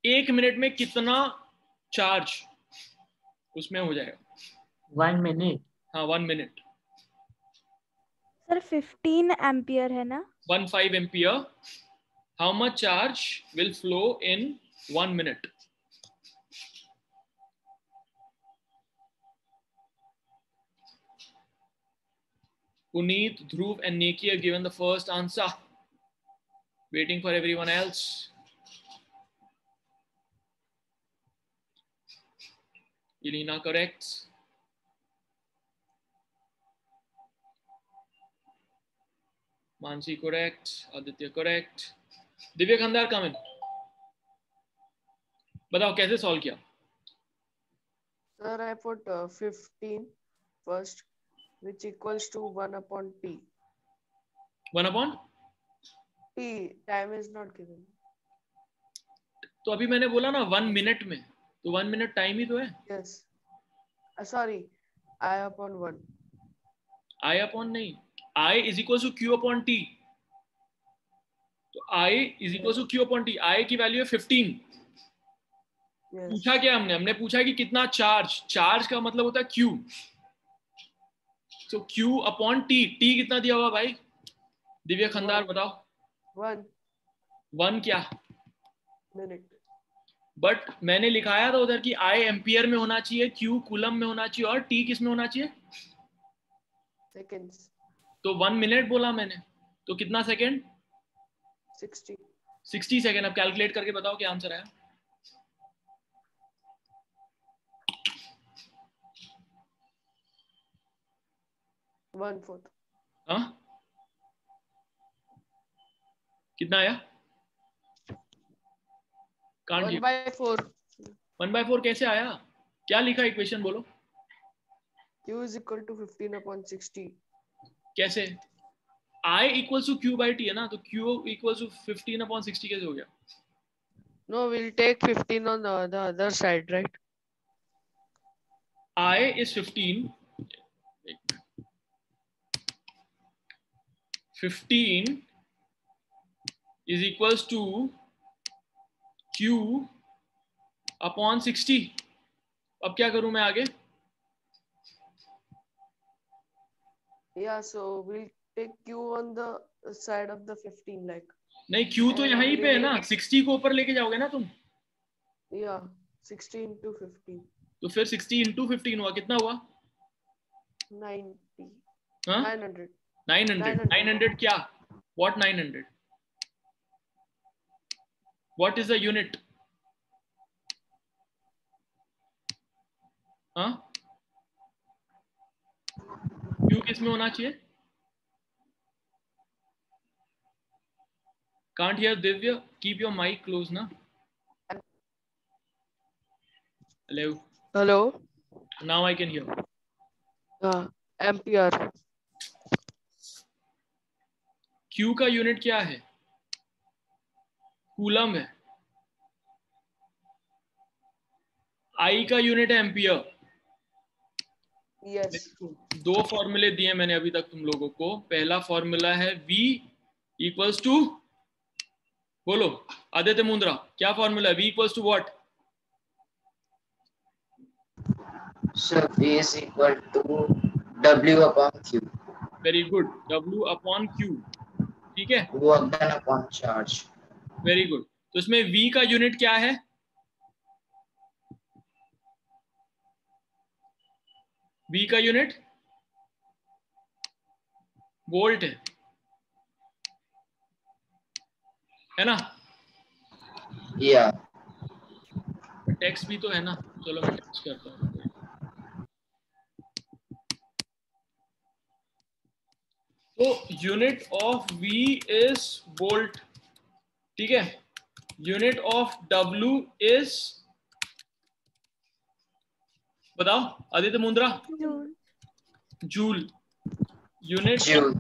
1 मिनट में कितना चार्ज उसमें हो जाएगा? 1 मिनट. हाँ 1 मिनट. सर 15 एम्पियर है ना? 15 ampere. How much charge will flow in 1 minute? Puneet, Dhruv and Neki have given the first answer. Waiting for everyone else. Elena correct. Mansi correct. Aditya correct. Divya Khandar come in. बताओ कैसे सॉल्व किया? Sir, I put 15 first, which equals to 1/t. 1/? T, time is not given. तो अभी मैंने बोला ना 1 मिनट में, तो 1 मिनट टाइम ही तो है. Yes. Sorry, I/1. I/, नहीं, I is equals to Q/t. तो I is equals to Q/t. I की वैल्यू है 15. Yes. पूछा क्या हमने पूछा कि कितना चार्ज का मतलब होता है Q. तो Q/t. T कितना दिया हुआ भाई? दिव्या खंदार बताओ. 1 क्या? मिनट. बट मैंने लिखाया था उधर कि I एम्पियर में होना चाहिए, Q कूलम में होना चाहिए और T किस में होना चाहिए? सेकेंड्स. तो 1 मिनट बोला मैंने, तो कितना सेकेंड? 60 सेकेंड. अब कैलकुलेट करके बताओ क्या आंसर आया? हाँ कितना आया? 1/4. 1/4 कैसे आया? क्या लिखा इक्वेशन बोलो? Q is equal to 15/60. कैसे? I equals to Q/t है ना, तो Q equals to 15/60 कैसे हो गया? No, we'll take 15 on the other side, right? I is 15. 15 is equals to Q/60. अब क्या करूं मैं आगे? Yeah, so we'll take Q on the side of the 15, like. नहीं, Q तो यहाँ ही पे है ना. 60 को ऊपर लेके जाओगे ना तुम. Yeah, 60 into 15. तो फिर 60 into 15 हुआ, कितना हुआ? 90. हाँ? 900. 900 क्या? What 900? What is the unit? हाँ, क्यू किस में होना चाहिए? Can't hear Divya. Keep your mic close, na. Hello. Hello. Now I can hear. Ampere. Q का यूनिट क्या है? कूलम है. I का यूनिट है एम्पियर. Yes. दो फॉर्मूले दिए मैंने अभी तक तुम लोगों को. पहला फॉर्मूला है V इक्वल्स टू, बोलो आदित्य मुंद्रा, क्या फॉर्मूला है? V equals to what? So V is equal to W upon Q. Very good. W upon Q. ठीक है, Work done upon charge. Very good. तो इसमें V का यूनिट क्या है? V का यूनिट वोल्ट है ना? Yeah. टेक्स्ट भी तो है ना. चलो मैं टेक्स्ट करता हूँ. तो unit of V is volt. ठीक है. यूनिट ऑफ W इज, बताओ Aditya Mundra. Joule. Unit Joule.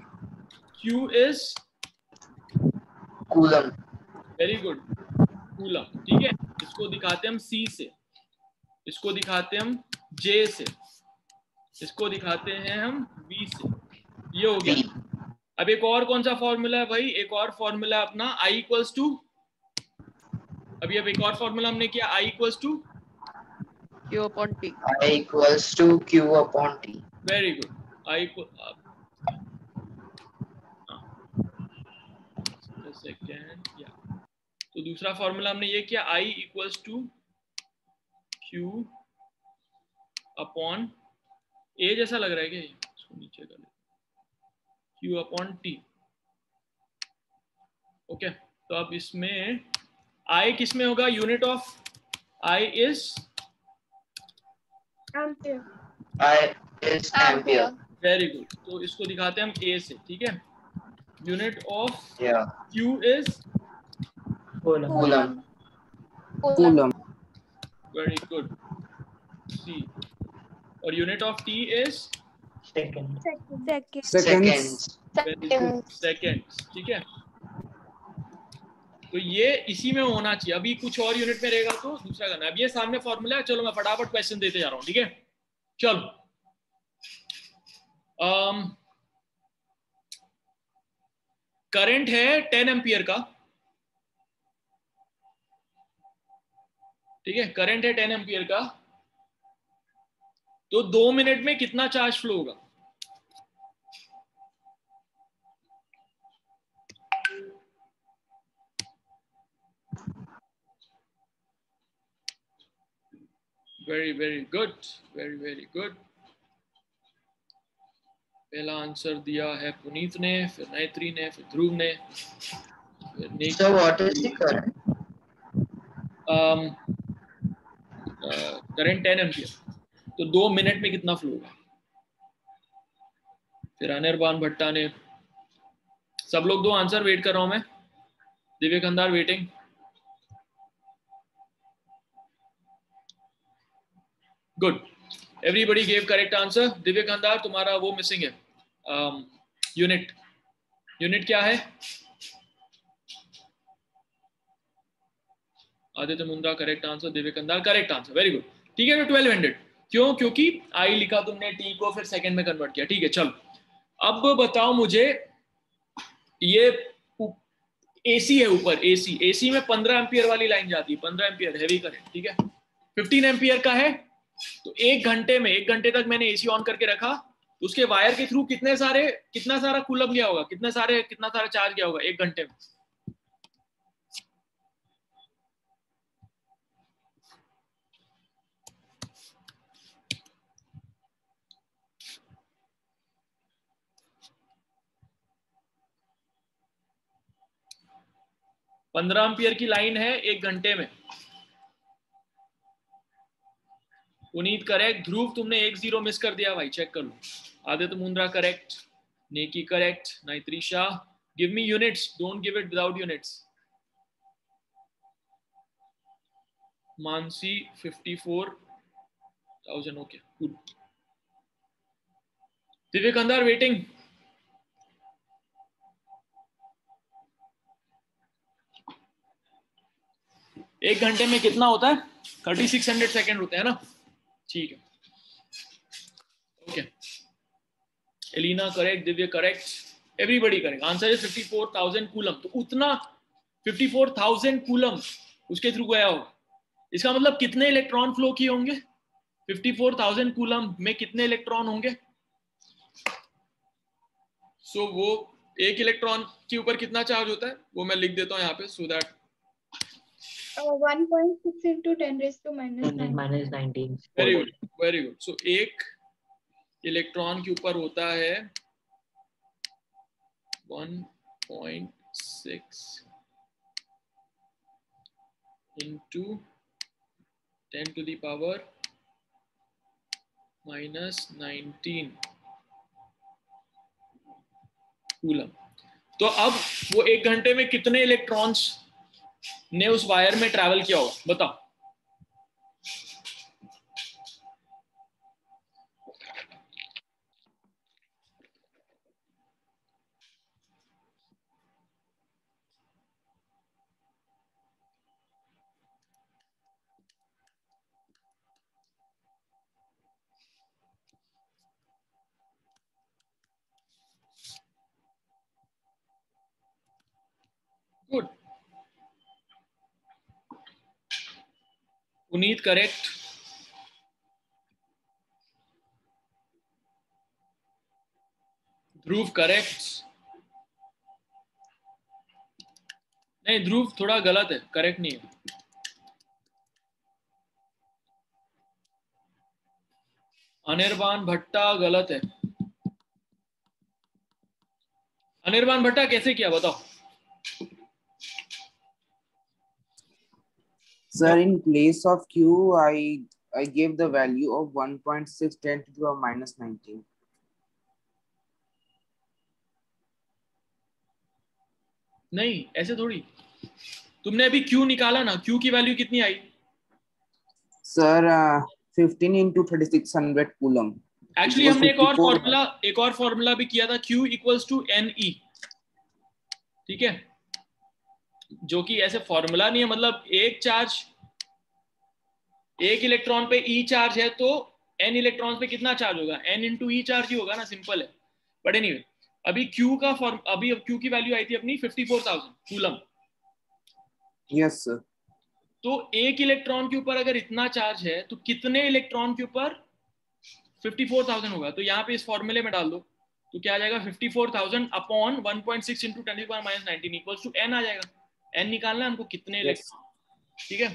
Q is Coulomb. Very good, coulomb. ठीक है. इसको दिखाते हम C से, इसको दिखाते हम J से, इसको दिखाते हैं हम V से. ये हो गया. अब एक और कौन सा फॉर्मूला है भाई? एक और फॉर्मूला अपना I इक्वल्स टू, अभी अब एक और फॉर्मूला हमने किया, I equals to Q upon T. I equals to Q upon T. Very good. I second या. तो दूसरा फॉर्मूला हमने ये किया, I equals to Q upon A जैसा लग रहा है क्या? इसको नीचे कर ले, Q अपॉन T. ओके. तो अब इसमें I किस में होगा? Unit of I is Ampere. I is ampere. Very good. तो इसको दिखाते हैं हम A से. ठीक है. Unit of Yeah. Q is Coulomb. Coulomb. Very good, C. और unit of T is Second. Seconds. Seconds. ठीक है. तो ये इसी में होना चाहिए. अभी कुछ और यूनिट में रहेगा तो दूसरा करना. अब ये सामने फॉर्मूला है. चलो मैं फटाफट क्वेश्चन देते जा रहा हूँ. ठीक है. चलो. करंट है 10 एम्पियर का. ठीक है. करंट है 10 एम्पियर का. तो 2 मिनट में कितना चार्ज फ्लो होगा? Very very good, very very good. पहला आंसर दिया है पुनीत ने, फिर नैत्री ने, फिर ध्रुव ने, फिर So what is the current? Current 10 ampere. तो 2 मिनट में कितना फ्लो होगा? फिर अनिर्बान भट्टा ने. सब लोग दो आंसर. वेट कर रहा हूं मैं. Divya Khandar waiting. Good. Everybody gave correct answer. Divya Khandar तुम्हारा वो मिसिंग है, यूनिट. यूनिट क्या है? Aditya Mundra correct answer, Divya Khandar correct answer. Very good. ठीक है. तो 1200. क्यों? क्योंकि आई लिखा तुमने, टी को फिर सेकंड में कन्वर्ट किया. ठीक है. चलो अब बताओ मुझे, ये एसी है ऊपर. एसी, एसी में 15 एम्पियर वाली लाइन जाती है. 15 एम्पियर हैवी करंट. ठीक है. 15 एम्पियर का है. तो 1 घंटे में, 1 घंटे तक मैंने एसी ऑन करके रखा. तो उसके वायर के थ्रू कितना सारा कूलम गया होगा? कितना सारा चार्ज गया होगा 1 घंटे में? 15 एम्पियर की लाइन है 1 घंटे में। पुनीत करेक्ट, ध्रुव तुमने 1 0 मिस कर दिया भाई, चेक कर लो। Aditya Mundra correct, Neki correct, Naitrisha. Give me units, don't give it without units. Mansi 54,000, okay good. Divya Kandhar waiting. एक घंटे में कितना होता है? 3600 सेकेंड होते हैं ना, ठीक है okay. Elina correct, Divya correct, everybody correct. Answer is 54,000 coulomb. तो उतना 54,000 कूलम उसके थ्रू गया होगा। इसका मतलब कितने इलेक्ट्रॉन फ्लो किए होंगे? 54,000 कूलम में कितने इलेक्ट्रॉन होंगे? सो वो एक इलेक्ट्रॉन के ऊपर कितना चार्ज होता है वो मैं लिख देता हूँ यहाँ पे, so that 1.6 into 10 raised to minus 19. Very good, very good. So एक इलेक्ट्रॉन के ऊपर होता है 1.6 into 10 to the power -19 coulomb. तो अब वो 1 घंटे में कितने इलेक्ट्रॉन्स ने उस वायर में ट्रैवल किया होगा, बताओ। गुड, पुनीत करेक्ट, ध्रुव करेक्ट, नहीं ध्रुव थोड़ा गलत है, करेक्ट नहीं है। अनिर्बान भट्टा गलत है। अनिर्बान भट्टा कैसे किया बताओ। Sir, in place of Q, I gave the value of 1.6 10 to the power -19. नहीं ऐसे थोड़ी, तुमने अभी Q निकाला ना, Q की वैल्यू कितनी आई? Sir, 15 into 3600 coulomb. एक्चुअली हमने एक और फॉर्मूला भी किया था, Q इक्वल्स टू NE, ठीक है, जो कि ऐसे फॉर्मूला नहीं है, मतलब एक चार्ज, एक इलेक्ट्रॉन पे E चार्ज है तो N इलेक्ट्रॉन पे कितना चार्ज होगा? N इंटू E चार्ज ही होगा ना, सिंपल है। बट एनीवे, अभी Q का अभी Q की वैल्यू आई थी अपनी 54,000 कूलम। Yes sir. तो एक इलेक्ट्रॉन के ऊपर अगर इतना चार्ज है तो कितने इलेक्ट्रॉन के ऊपर 54,000 होगा? तो यहाँ पे इस फॉर्मूले में डाल दो, तो क्या आ जाएगा? 54,000 upon 1.6 into 10 to the power -19 equals to N आ जाएगा। N निकालना है हमको, कितने इलेक्ट्रॉन, ठीक है,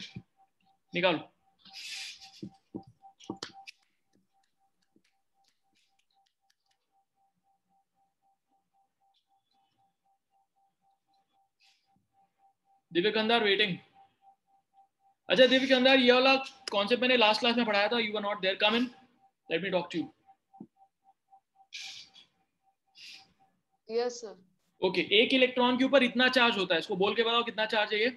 निकालो। दिव्य कंधार वेटिंग। अच्छा दिव्य कंधार, ये वाला कॉन्सेप्ट मैंने लास्ट क्लास में पढ़ाया था, you were not there, come in, let me talk to you. Yes sir. Okay, एक इलेक्ट्रॉन के ऊपर इतना चार्ज होता है, इसको बोल के बताओ कितना चार्ज है ये?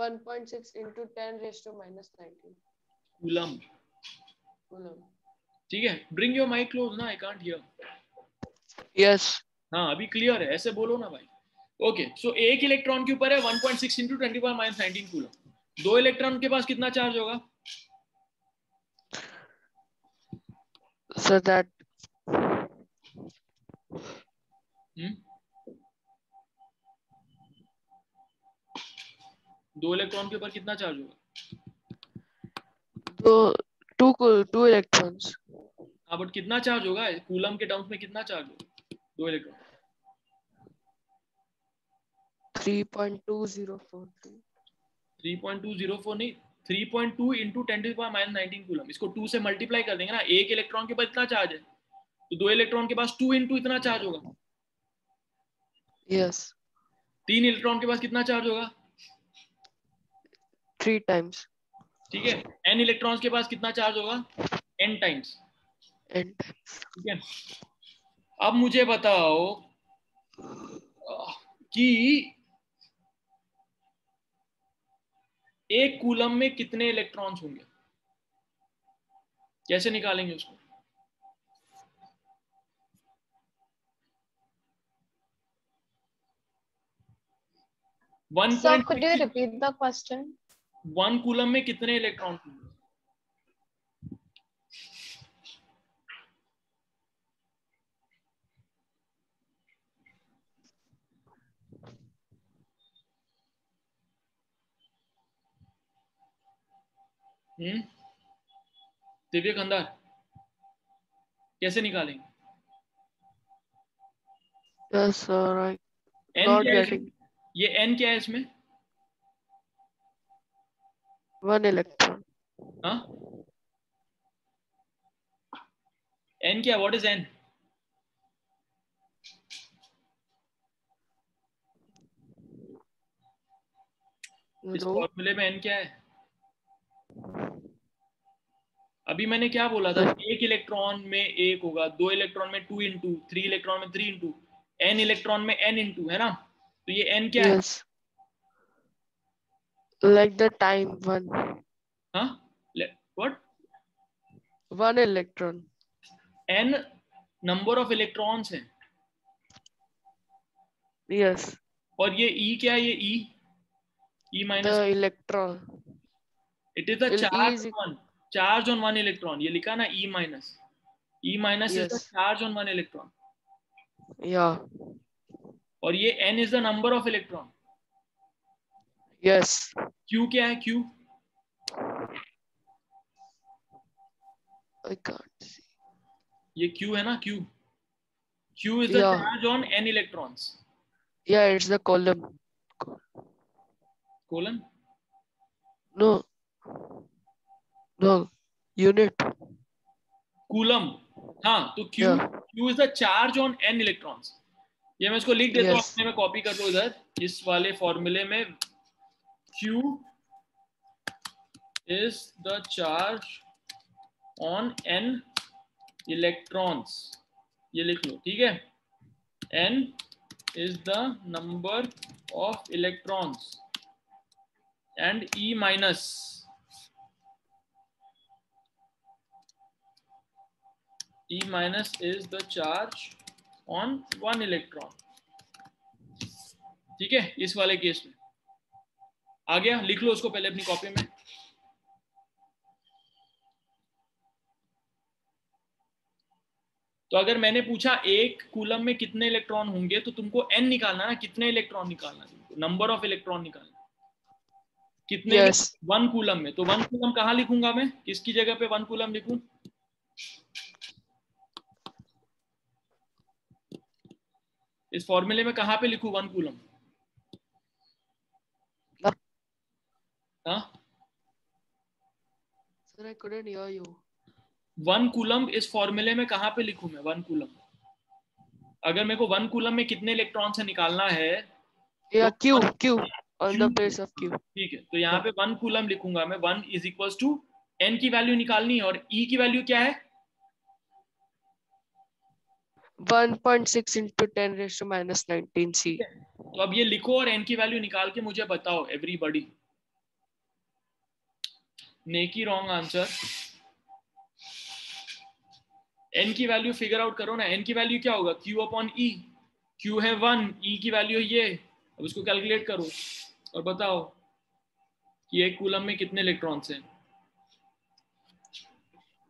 1.6 into 10 raised to -19 coulomb. Coulomb. ठीक है, ब्रिंग योर माइक क्लोज ना, आई कांट हियर। यस। हाँ अभी क्लियर है, ऐसे बोलो ना भाई। ओके, सो एक इलेक्ट्रॉन के ऊपर है 1.6 into 10 to the power -19 coulomb. दो इलेक्ट्रॉन के पास कितना चार्ज होगा? So that दो इलेक्ट्रॉन के ऊपर कितना चार्ज होगा? two electrons. हाँ बट कितना चार्ज होगा कूलम के टर्म्स में? कितना चार्ज होगा दो इलेक्ट्रॉन? 3.204 नहीं, 3.2 into 10 to the power -19 coulomb. इसको 2 से मल्टीप्लाई कर देंगे ना, एक इलेक्ट्रॉन के ऊपर इतना चार्ज है तो 2 इलेक्ट्रॉन के पास 2 इंटू इतना चार्ज होगा। Yes. 3 इलेक्ट्रॉन के पास कितना चार्ज होगा? 3 times. ठीक है। n इलेक्ट्रॉन्स के पास कितना चार्ज होगा? n times. N times. ठीक है। अब मुझे बताओ कि एक कूलम में कितने इलेक्ट्रॉन्स होंगे, कैसे निकालेंगे उसको? Sir, could you repeat the question? 1 coulomb में कितने इलेक्ट्रॉन होंगे? दिव्य खंदार, कैसे निकालेंगे? Yes, sir. I n not क्या है getting इसमें? ये n क्या है इसमें? 1 electron. हाँ, n क्या? What is n? इस No. फॉर्मूले में n क्या है? अभी मैंने क्या बोला था? एक इलेक्ट्रॉन में एक होगा, 2 इलेक्ट्रॉन में 2 इंटू, 3 इलेक्ट्रॉन में 3 इंटू, n इलेक्ट्रॉन में n इंटू, है ना? तो ये n क्या है? Yes. Like the time 1. हाँ, what? 1 electron. n number of electrons हैं। Yes. और ये e क्या है? ये e minus, The electron. It is the E charge is on, charge on 1 electron. ये लिखा ना e minus, e minus is the yes. Charge on 1 electron, Yeah. और ये n is the number of electron. Yes. q क्या है? q I can't see. ये q है ना, q is the Yeah. Charge on n electrons. Yeah, it's the column. Colon? No. No. Unit. Coulomb. हाँ, तो Yeah. q is the charge on n electrons. ये मैं इसको लिख देता हूँ, Yes. अपने में कॉपी कर लो इधर, इस वाले फॉर्मूले में q is the charge on n electrons, ये लिख लो, ठीक है? n is the number of electrons and e minus is the charge on 1 electron। ठीक है, इस वाले केस में आ गया। लिख लो उसको पहले अपनी कॉपी में। तो अगर मैंने पूछा एक कूलम में कितने इलेक्ट्रॉन होंगे, तो तुमको n निकालना ना, कितने इलेक्ट्रॉन निकालना, तुमको नंबर ऑफ इलेक्ट्रॉन निकालना, कितने Yes. 1 कूलम में। तो 1 कूलम कहाँ लिखूंगा मैं? किसकी जगह पे 1 कूलम लिखूं? इस फॉर्मूले में कहाँ पे लिखूं 1 कूलम? हाँ, Sir, I couldn't hear you. 1 coulomb इस फॉर्मूले में कहाँ पे लिखूं मैं? 1 कूलम, अगर मेरे को 1 कूलम में कितने इलेक्ट्रॉन से निकालना है, Yeah, तो Q. On the Q, place of Q. ठीक है, तो यहाँ पे 1 कूलम लिखूंगा मैं। 1 इज इक्वल टू n की वैल्यू निकालनी है, और e की वैल्यू क्या है? 1.6 into 10 raised to minus 19 C. तो अब ये लिखो और n की वैल्यू निकाल के मुझे बताओ एवरीबॉडी। नेकी रॉन्ग आंसर। n की वैल्यू फिगर आउट करो ना। n की वैल्यू क्या होगा? q upon e। q है 1, e की वैल्यू है ये। अब उसको कैलकुलेट करो और बताओ कि एक कूलम में कितने इलेक्ट्रॉन्स हैं।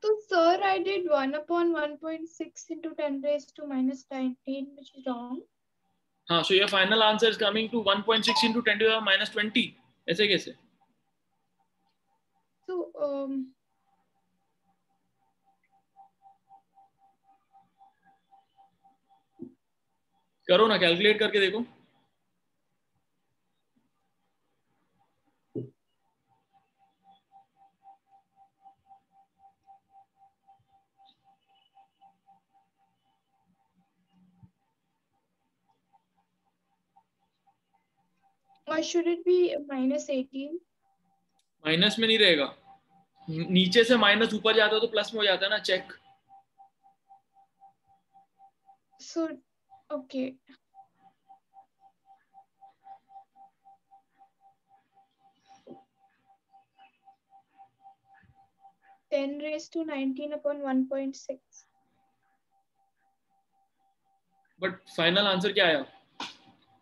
So, sir, I did 1 upon 1.6 into 10 raised to minus 19, which is wrong. हाँ, so your final answer is coming to 1.6 into 10 to the minus 20। ऐसे कैसे? So, करो ना, कैलकुलेट करके देखो। Or should it be -18? Minus में नहीं रहेगा, नीचे से माइनस ऊपर जाता है तो प्लस में हो जाता है ना, check. So, okay. (10⁻19/1.6). But final answer क्या आया?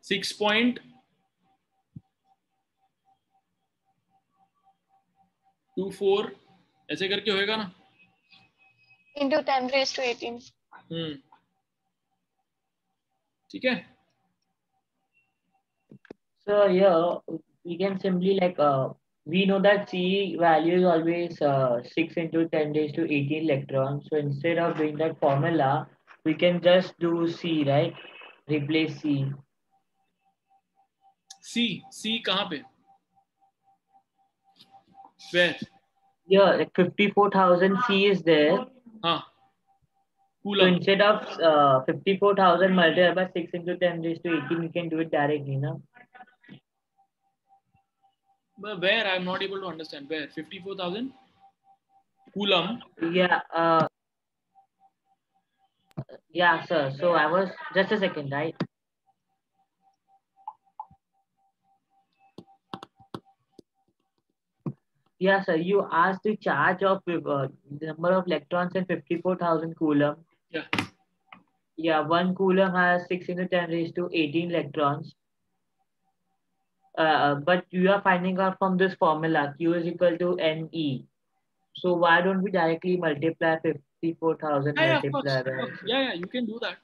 6.24 ऐसे करके होएगा ना. into 10⁻18. ठीक है. So yeah, we can simply like we know that C value is always 6 into 10⁻18 electrons. So instead of doing that formula, we can just do C, right? Replace C. C कहाँ पे? Where? Yeah, like 54,000 C is there. हाँ. So Coulomb. instead of 54,000 multiplied by 6 into 10⁻18, we can do it directly, no? But where? I'm not able to understand. Where? 54,000 Coulomb. Yeah. Yeah, sir. So I was just a second, right? Yeah, sir. You asked the charge of the number of electrons in 54,000 Coulomb. Yeah. Yeah, 1 Coulomb has 6 into 10⁻18 electrons. But you are finding out from this formula, Q is equal to NE. So why don't we directly multiply 54,000 Yeah, of course. multiplied by... Yeah, you can do that.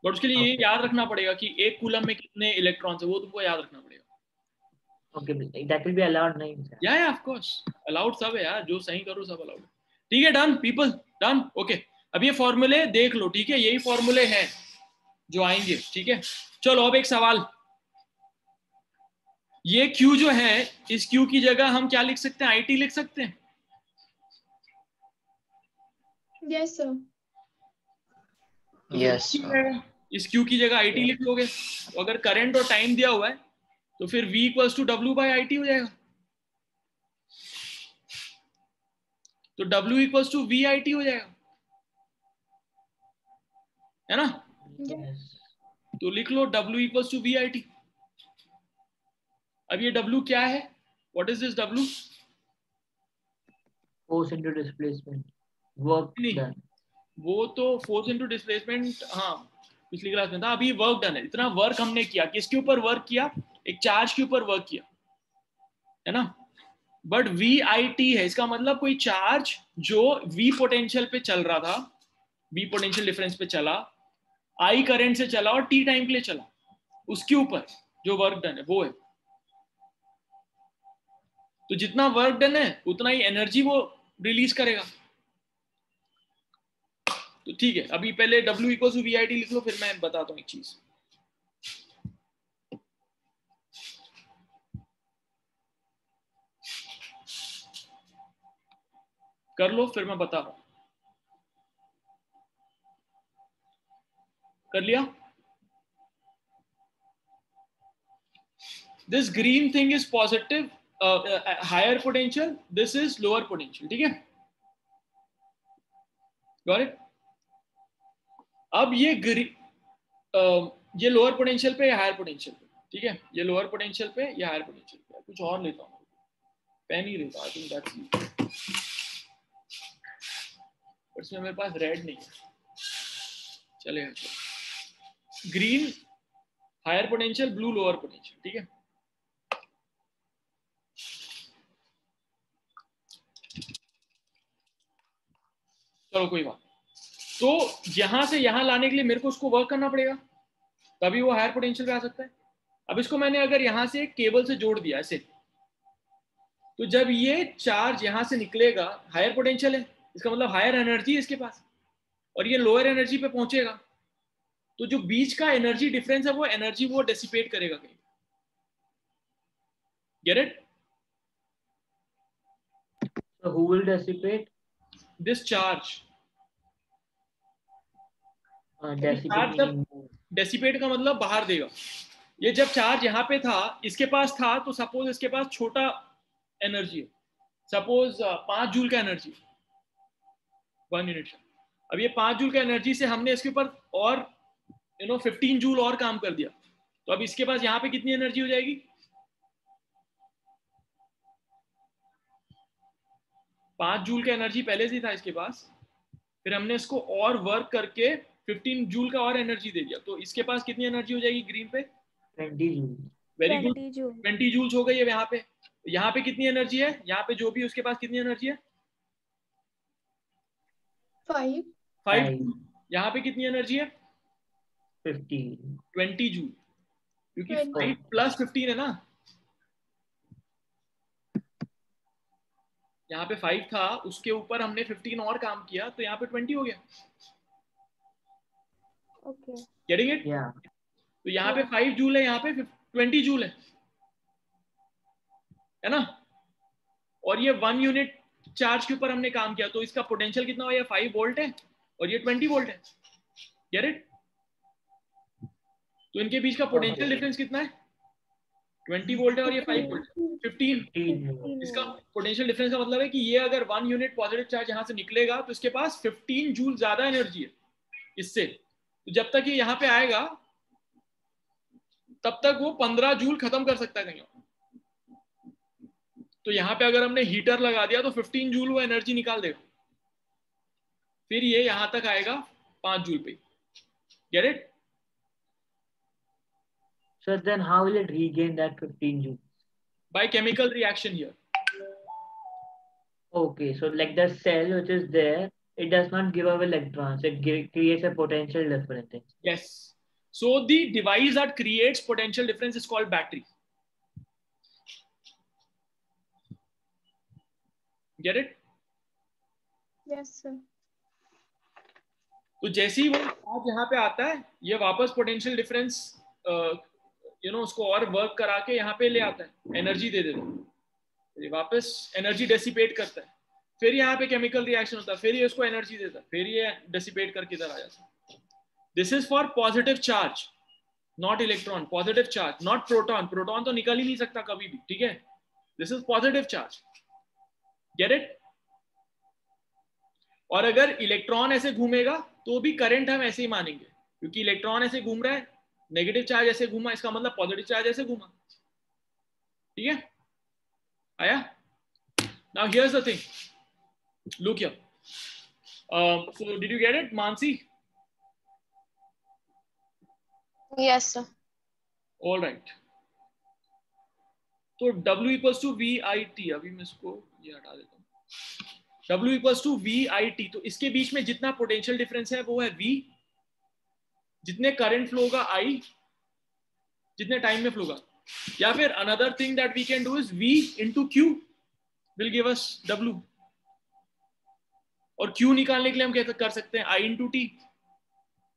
But उसके लिए ये याद रखना पड़ेगा कि एक कूलम में कितने इलेक्ट्रॉन्स है, वो तुमको याद रखना पड़ेगा. Okay, that will be allowed, नहीं? Yeah, of course. Allowed सब है यार, जो सही करो सब allowed. ठीक है, डन पीपल, डन. ओके, अब ये फॉर्मूले देख लो, ठीक है, यही फॉर्मूले हैं जो आएंगे. ठीक है, चलो अब एक सवाल. ये Q जो है, इस Q की जगह हम क्या लिख सकते हैं? IT लिख सकते हैं. Yes, sir. Yes. इस Q की जगह IT लिख लोगे. तो अगर करंट और टाइम दिया हुआ है तो फिर V इक्वल्स टू W/IT हो जाएगा. तो W इक्वल्स टू VIT हो जाएगा, है ना? Yes. तो लिख लो W इक्वल्स टू VIT. अब ये W क्या है? What is this W? Force into displacement. Work done. वो तो फोर्स इनटू डिस्प्लेसमेंट, हाँ, पिछली क्लास में था. अभी वर्क डन है. इतना वर्क हमने किया, किसके ऊपर वर्क किया? एक चार्ज के ऊपर वर्क किया, है ना? बट VIT है, इसका मतलब कोई चार्ज जो V पोटेंशियल पे चल रहा था, V पोटेंशियल डिफरेंस पे चला, I करंट से चला और T टाइम के लिए चला, उसके ऊपर जो वर्क डन है वो है. तो जितना वर्क डन है उतना ही एनर्जी वो रिलीज करेगा. तो ठीक है, अभी पहले W इक्वल टू VIT लिख लो, फिर मैं बताता हूँ एक चीज. कर लो, फिर मैं बता रहा हूं. कर लिया? This green thing is positive, higher potential, this is lower potential. ठीक है, गॉट इट? अब ये लोअर पोटेंशियल पे या हायर पोटेंशियल पे? ठीक है, ये लोअर पोटेंशियल पे या हायर पोटेंशियल पे? कुछ और लेता हूँ, पेन ही लेता. आई थिंक दैट्स, इसमें मेरे पास रेड नहीं है, चलेगा. Green higher potential, blue lower potential. ठीक है, चलो कोई बात. तो यहां से यहां लाने के लिए मेरे को उसको वर्क करना पड़ेगा, तभी वो हायर पोटेंशियल पे आ सकता है. अब इसको मैंने अगर यहां से केबल से जोड़ दिया ऐसे, तो जब ये चार्ज यहां से निकलेगा, हायर पोटेंशियल है, इसका मतलब हायर एनर्जी है इसके पास, और ये लोअर एनर्जी पे पहुंचेगा. तो जो बीच का एनर्जी डिफरेंस है, वो एनर्जी वो डिसिपेट करेगा कहीं. Get it? So who will dissipate? This charge. Dissipate dissipate का मतलब बाहर देगा. ये जब चार्ज यहाँ पे था, इसके पास था, तो सपोज इसके पास छोटा एनर्जी है, सपोज 5 जूल का एनर्जी 1 यूनिट। अब ये 5 जूल का एनर्जी से हमने इसके ऊपर और 15 जूल और काम कर दिया, तो अब इसके पास यहाँ पे कितनी एनर्जी हो जाएगी? 5 जूल का एनर्जी पहले से ही था इसके पास, फिर हमने इसको और वर्क करके 15 जूल का और एनर्जी दे दिया, तो इसके पास कितनी एनर्जी हो जाएगी ग्रीन पे? 20 जूल। वेरी गुड, 20 जूल्स हो गई है। यहाँ पे कितनी एनर्जी है? यहाँ पे जो भी उसके पास कितनी एनर्जी है? 5 यहाँ पे कितनी एनर्जी है? 20 जूल, क्योंकि 5 प्लस 15 है ना। यहाँ पे 5 था, उसके ऊपर हमने 15 और काम किया, तो यहाँ पे 20 हो गया। Okay. Getting it? तो यहाँ पे 5 जूल है, यहाँ पे 20 जूल है ना। और ये 1 यूनिट चार्ज के ऊपर हमने काम किया, तो इसका पोटेंशियल कितना हो? ये 5 वोल्ट है और ये 20 वोल्ट है। Get it? तो इनके बीच का पोटेंशियल डिफरेंस कितना है? 20 वोल्ट है और ये 5 वोल्ट, 15। इसका पोटेंशियल डिफरेंस का मतलब है कि ये अगर 1 यूनिट पॉजिटिव चार्ज यहाँ से निकलेगा, तो इसके पास 15 जूल ज्यादा एनर्जी है इससे। तो जब तक ये यहाँ पे आएगा, तब तक वो 15 जूल खत्म कर सकता है कहीं। तो यहाँ पे अगर हमने हीटर लगा दिया, तो 15 जूल वो एनर्जी निकाल देगा, फिर ये यहां तक आएगा 5 जूल पे। Get it? So then how will it regain that 15 joules? By chemical reaction here. Okay, so like the cell which is there, it does not give away electrons, it creates a potential difference. Yes. So the device that creates potential difference is called battery. Get it? Yes, sir. तो जैसे ही वो चार्ज यहाँ पे आता है, ये वापस पोटेंशियल डिफरेंस उसको और वर्क करा के यहाँ पे ले आता है, एनर्जी दे देता है, ये वापस एनर्जी डेसिपेट करता है, फिर यहाँ पे केमिकल रिएक्शन होता है, फिर ये उसको एनर्जी देता है, फिर ये डेसिपेट करके इधर आ जाता है। This is for positive charge, not electron. Positive charge, not proton. Proton तो निकल ही नहीं सकता कभी भी, ठीक है। This is positive charge. Get it? और अगर इलेक्ट्रॉन ऐसे घूमेगा तो भी करंट हम ऐसे ही मानेंगे, क्योंकि इलेक्ट्रॉन ऐसे घूम रहा है, नेगेटिव चार्ज ऐसे घूमा, इसका मतलब पॉजिटिव चार्ज ऐसे घूमा, ठीक है। आया? Now here's the thing, look here. So did you get it, Mansi? Yes sir. All right. तो W इक्वल्स टू VIT, अभी मैं इसको ये हटा देता हूँ। W इक्वल्स टू VIT, तो इसके बीच में जितना पोटेंशियल डिफरेंस है वो है V, जितने करंट फ्लो होगा I, जितने टाइम में फ्लो होगा। या फिर another thing that we can do is V into Q will give us W, और Q निकालने के लिए हम क्या कर सकते हैं, I into T।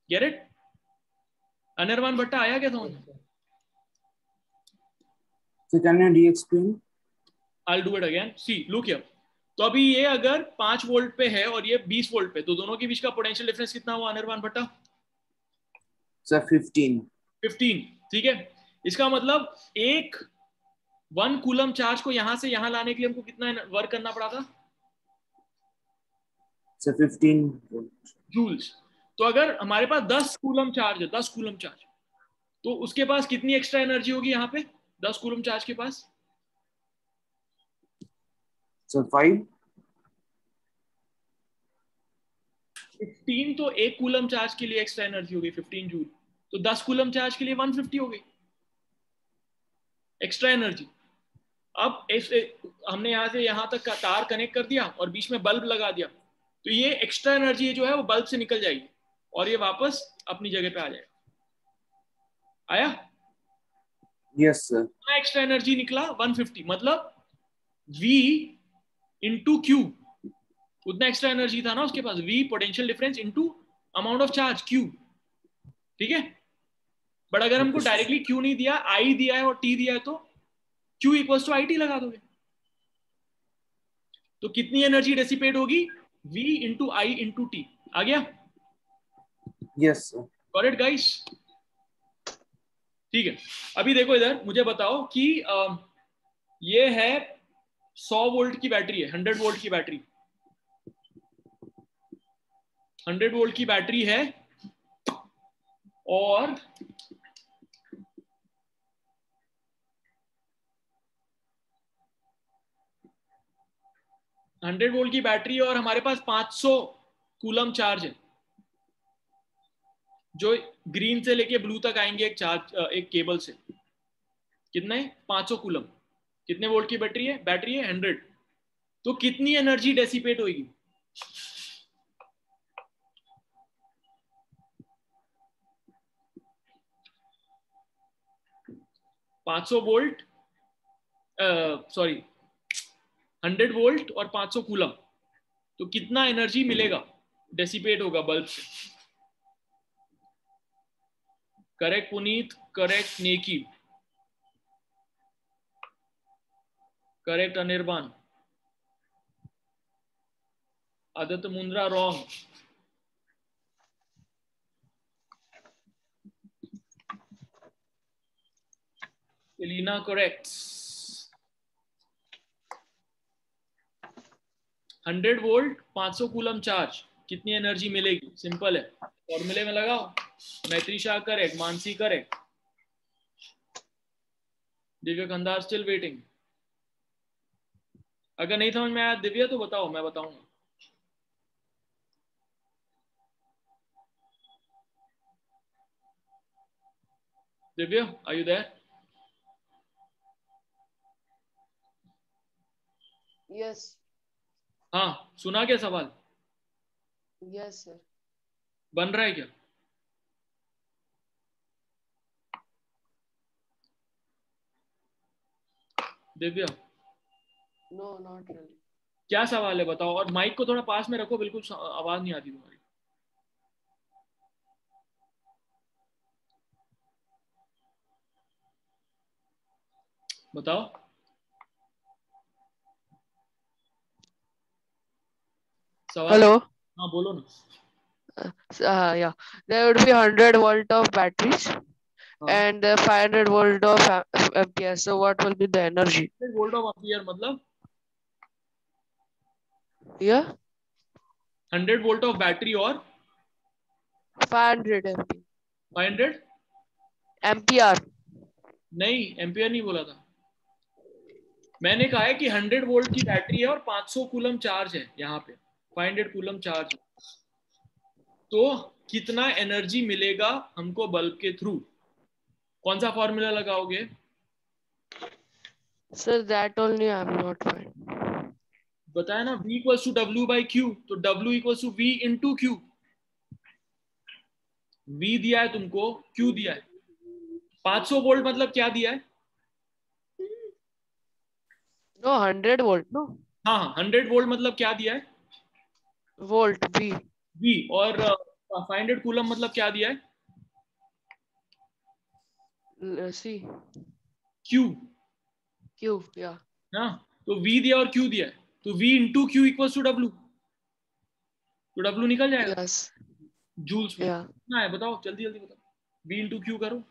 Get it? Anirban भट्टा आया क्या समझ में? So can you re-explain? I'll do it again. See, look here. तो अभी ये अगर 5 वोल्ट पे है और ये 20 वोल्ट पे, तो दोनों के बीच का पोटेंशियल डिफरेंस कितना हुआ अनिर्वाण भट्टा? Sir, 15. ठीक है। इसका मतलब 1 कूलम चार्ज को यहां से यहां लाने के लिए हमको कितना वर्क करना पड़ा था? Sir, 15 joules. तो अगर हमारे पास 10 कूलम चार्ज है, 10 कूलम चार्ज, तो उसके पास कितनी एक्स्ट्रा एनर्जी होगी यहाँ पे 10 कूलम चार्ज के पास? Sir, 5. 15, तो 1 कूलम चार्ज के लिए एक्स्ट्रा एनर्जी होगी 15 जूल, तो 10 कूलम चार्ज के लिए 150 हो गई एक्स्ट्रा एनर्जी। अब हमने यहां से यहां तक का तार कनेक्ट कर दिया और बीच में बल्ब लगा दिया, तो ये एक्स्ट्रा एनर्जी जो है वो बल्ब से निकल जाएगी और ये वापस अपनी जगह पे आ जाएगा। आया? Yes, sir. एक्स्ट्रा एनर्जी निकला 150, मतलब V इंटू Q, उतना एक्स्ट्रा एनर्जी था ना उसके पास। V potential difference into amount of charge Q, ठीक है। बट अगर हमको डायरेक्टली Q नहीं दिया, I दिया है और T दिया है, तो Q इक्वल्स टू IT लगा दोगे, तो कितनी एनर्जी डेसिपेट होगी? V into I into T। आ गया? Yes, sir. Got it, guys? ठीक है, अभी देखो इधर, मुझे बताओ कि ये है 100 वोल्ट की बैटरी है, 100 वोल्ट की बैटरी, 100 वोल्ट की बैटरी है, और हंड्रेड वोल्ट की बैटरी और हमारे पास 500 कूलम चार्ज है, जो ग्रीन से लेके ब्लू तक आएंगे एक चार्ज, एक केबल से। कितना है? 500 कूलम। कितने वोल्ट की बैटरी है? बैटरी है 100। तो कितनी एनर्जी डेसिपेट होगी? 500 वोल्ट, सॉरी 100 वोल्ट और 500 कूलम, तो कितना एनर्जी मिलेगा, डेसिपेट होगा बल्ब से? Correct Puneet, correct Neki, correct Anirban, Aditya Mundra wrong, Elina correct. 100 volt 500 coulomb charge, कितनी एनर्जी मिलेगी? सिंपल है, फॉर्मूले में लगाओ। Maitri Shah correct, Mansi correct, Divya Kandhar still waiting. अगर नहीं समझ में आया दिव्या तो बताओ, मैं बताऊंगा। Divya, are you there? Yes हाँ, सुना क्या सवाल? Yes sir. बन रहा है क्या? Divya, no not really. क्या सवाल है बताओ, और माइक को थोड़ा पास में रखो, बिल्कुल आवाज नहीं आती तुम्हारी। बताओ। सवाल। हेलो। हाँ बोलो ना। Yeah, there would be 100 volt of batteries हाँ, and 500 volt of ampere. So what will be the energy? Volt of ampere मतलब Yeah, 100 वोल्ट ऑफ बैटरी और 500 ampere. 500 Ampere. नहीं, एम्पियर नहीं बोला था मैंने। कहा है कि 100 वोल्ट की बैटरी है और 500 कूलम चार्ज है, यहाँ पे 500 कूलम चार्ज है, तो कितना एनर्जी मिलेगा हमको बल्ब के थ्रू? कौन सा फॉर्मूला लगाओगे? Sir, that only I'm not fine. बताया ना, V equals to W by Q, तो W equals to V into Q. V दिया है तुमको, Q दिया है। 500 वोल्ट मतलब क्या दिया है? No, 100 volt. No, हाँ हाँ, 100 वोल्ट मतलब क्या दिया है? volt V. V। और 500 कूलम मतलब क्या दिया है? C. Q। Q. Yeah. हाँ, तो V दिया और Q दिया है, तो V into Q equals to W, तो W निकल जाएगा Yes. जूल्स में। Yeah. कितना है बताओ, जल्दी जल्दी बताओ। V इंटू क्यू करो।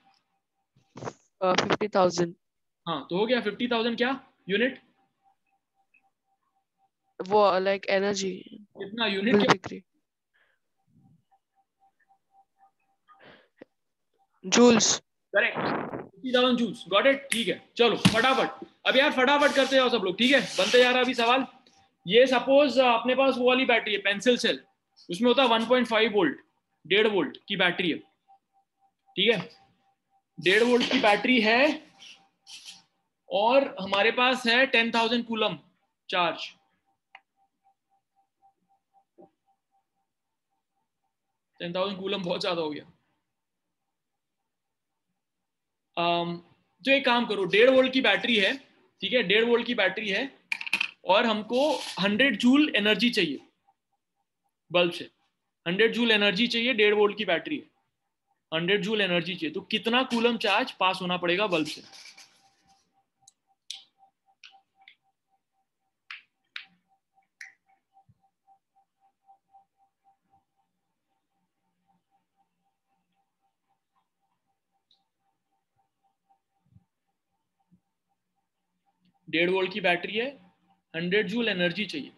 50,000. हाँ, तो हो गया 50,000 क्या यूनिट? Like energy कितना यूनिट will क्या? be great. Joules. Correct, 50,000 joules. Got it? ठीक है, चलो फटाफट। अब यार फटाफट करते जाओ सब लोग, ठीक है? बनते जा रहा है अभी सवाल। ये सपोज अपने पास वो वाली बैटरी है, पेंसिल सेल, उसमें होता है 1.5 वोल्ट, 1.5 वोल्ट की बैटरी है, ठीक है? 1.5 वोल्ट की बैटरी है और हमारे पास है 10,000 कूलम चार्ज। 10,000 कूलम बहुत ज्यादा हो गया। तो एक काम करो, 1.5 वोल्ट की बैटरी है, ठीक है? 1.5 वोल्ट की बैटरी है और हमको 100 जूल एनर्जी चाहिए बल्ब से। 100 जूल एनर्जी चाहिए, 1.5 वोल्ट की बैटरी है, 100 जूल एनर्जी चाहिए, तो कितना कूलम चार्ज पास होना पड़ेगा बल्ब से? 1.5 वोल्ट की बैटरी है, 100 जूल एनर्जी चाहिए।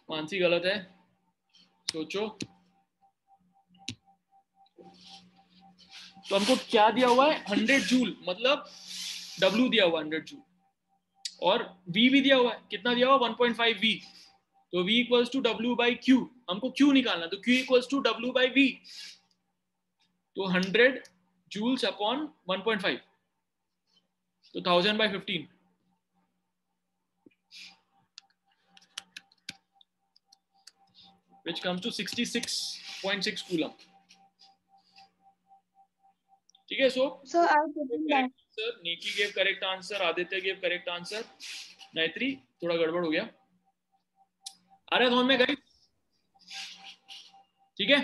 कौन सी गलत है, सोचो। तो हमको क्या दिया हुआ है, 100 जूल, मतलब W दिया हुआ 100 जूल, और V भी दिया हुआ है, कितना दिया हुआ 1.5 V। तो V equals to W by Q, हमको Q निकालना, तो Q equals to W by V। तो 100 जूल्स अपॉन 1.5, तो 1000 by 15, which comes to 66.6 coulomb. ठीक है, so answer, Niki gave correct answer, Aditya gave correct answer, Gayatri थोड़ा गड़बड़ हो गया। आ रहा है समझ में गई? ठीक है,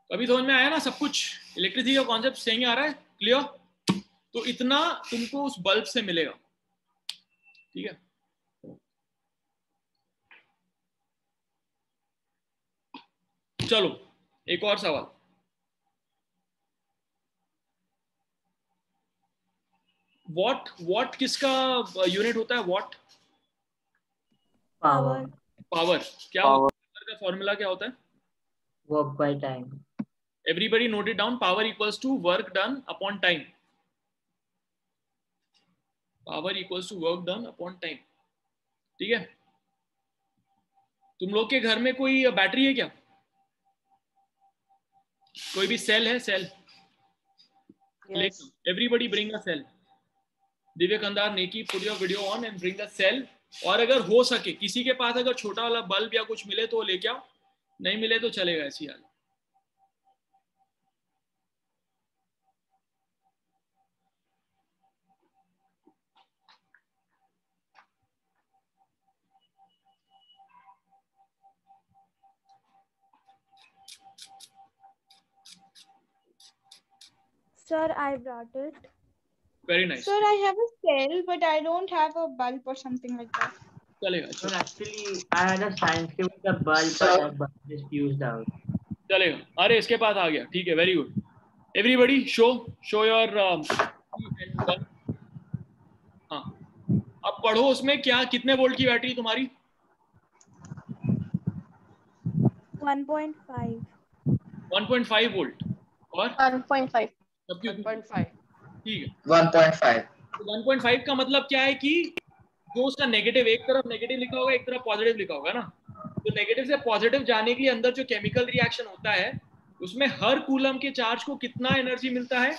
अभी समझ में आया ना सब कुछ, इलेक्ट्रिसिटी का कॉन्सेप्ट सही आ रहा है, क्लियर? तो इतना तुमको उस बल्ब से मिलेगा। ठीक है, चलो एक और सवाल। वॉट किसका यूनिट होता है? What power. पावर क्या होता है? पावर का फॉर्मूला क्या होता है? Work by time. Everybody note it down, power equals to work done upon time. Power equals to work done upon time. ठीक है, तुम लोग के घर में कोई बैटरी है क्या? कोई भी सेल है? Cell? Yes. Everybody bring a cell. Divya Kandhar, Neki, put your video on and bring a cell. और अगर हो सके किसी के पास अगर छोटा वाला बल्ब या कुछ मिले तो लेके आओ, नहीं मिले तो चलेगा ऐसी हाल। Sir, I brought it. Very nice. Sir, I have a cell, but I don't have a bulb or something like that. चलेगा, So actually, I had a science kit with a bulb, but that bulb just used out. चलेगा। अरे इसके पास आ गया, ठीक है, very good. Everybody show your हाँ, अब पढ़ो उसमें क्या, कितने वोल्ट की बैटरी तुम्हारी? 1.5. 1.5 वोल्ट और 1.5। 1.5। ठीक है, 1.5। 1.5 का मतलब क्या है कि जो उसका नेगेटिव, एक तरफ नेगेटिव लिखा होगा, एक तरफ पॉजिटिव लिखा होगा ना, तो नेगेटिव से पॉजिटिव जाने के लिए अंदर जो केमिकल रिएक्शन होता है उसमें हर कूलम के चार्ज को कितना एनर्जी मिलता है?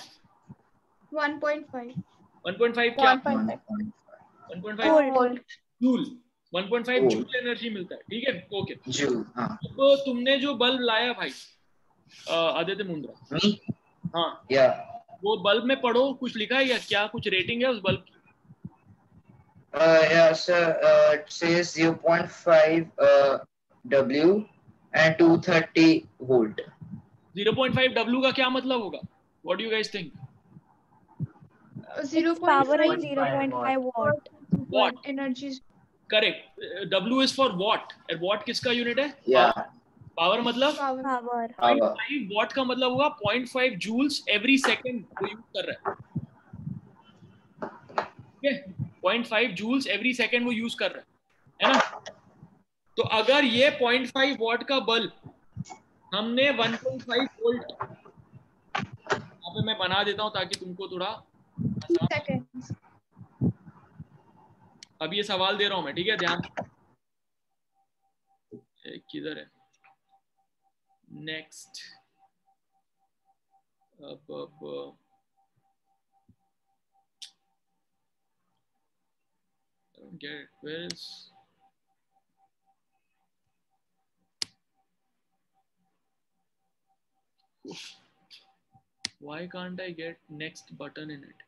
1.5। 1.5 क्या? 1.5 वोल्ट। जूल। 1.5 जूल एनर्जी मिलता है। ठीक है, ओके। जूल, हाँ। तो तुमने जो बल्ब लाया भाई आदित्य मुंद्रा, हाँ, या वो बल्ब में पढ़ो, कुछ लिखा है या क्या, कुछ रेटिंग है उस बल्ब की? yeah, sir, it says 0.5 W and 230 volt. 0.5 W का क्या मतलब होगा? What do you guys think? Its power is 0.5 watt. Watt. Energy. Correct. W is for watt. और watt किसका यूनिट है? Yeah. पावर मतलब Power. 0.5 watt का मतलब होगा 0.5 जूल्स एवरी सेकेंड वो यूज कर रहा है। ठीक है, 0.5 जूल्स एवरी सेकेंड वो यूज कर रहा है ना? तो अगर ये 0.5 वॉट का बल्ब हमने 1.5 वोल्ट, यहाँ पे मैं बना देता हूँ ताकि तुमको थोड़ा आसान। अब ये सवाल दे रहा हूं मैं, ठीक है, ध्यान। किधर है नेक्स्ट? अब I don't get it. Where is? Why can't I get next button in it?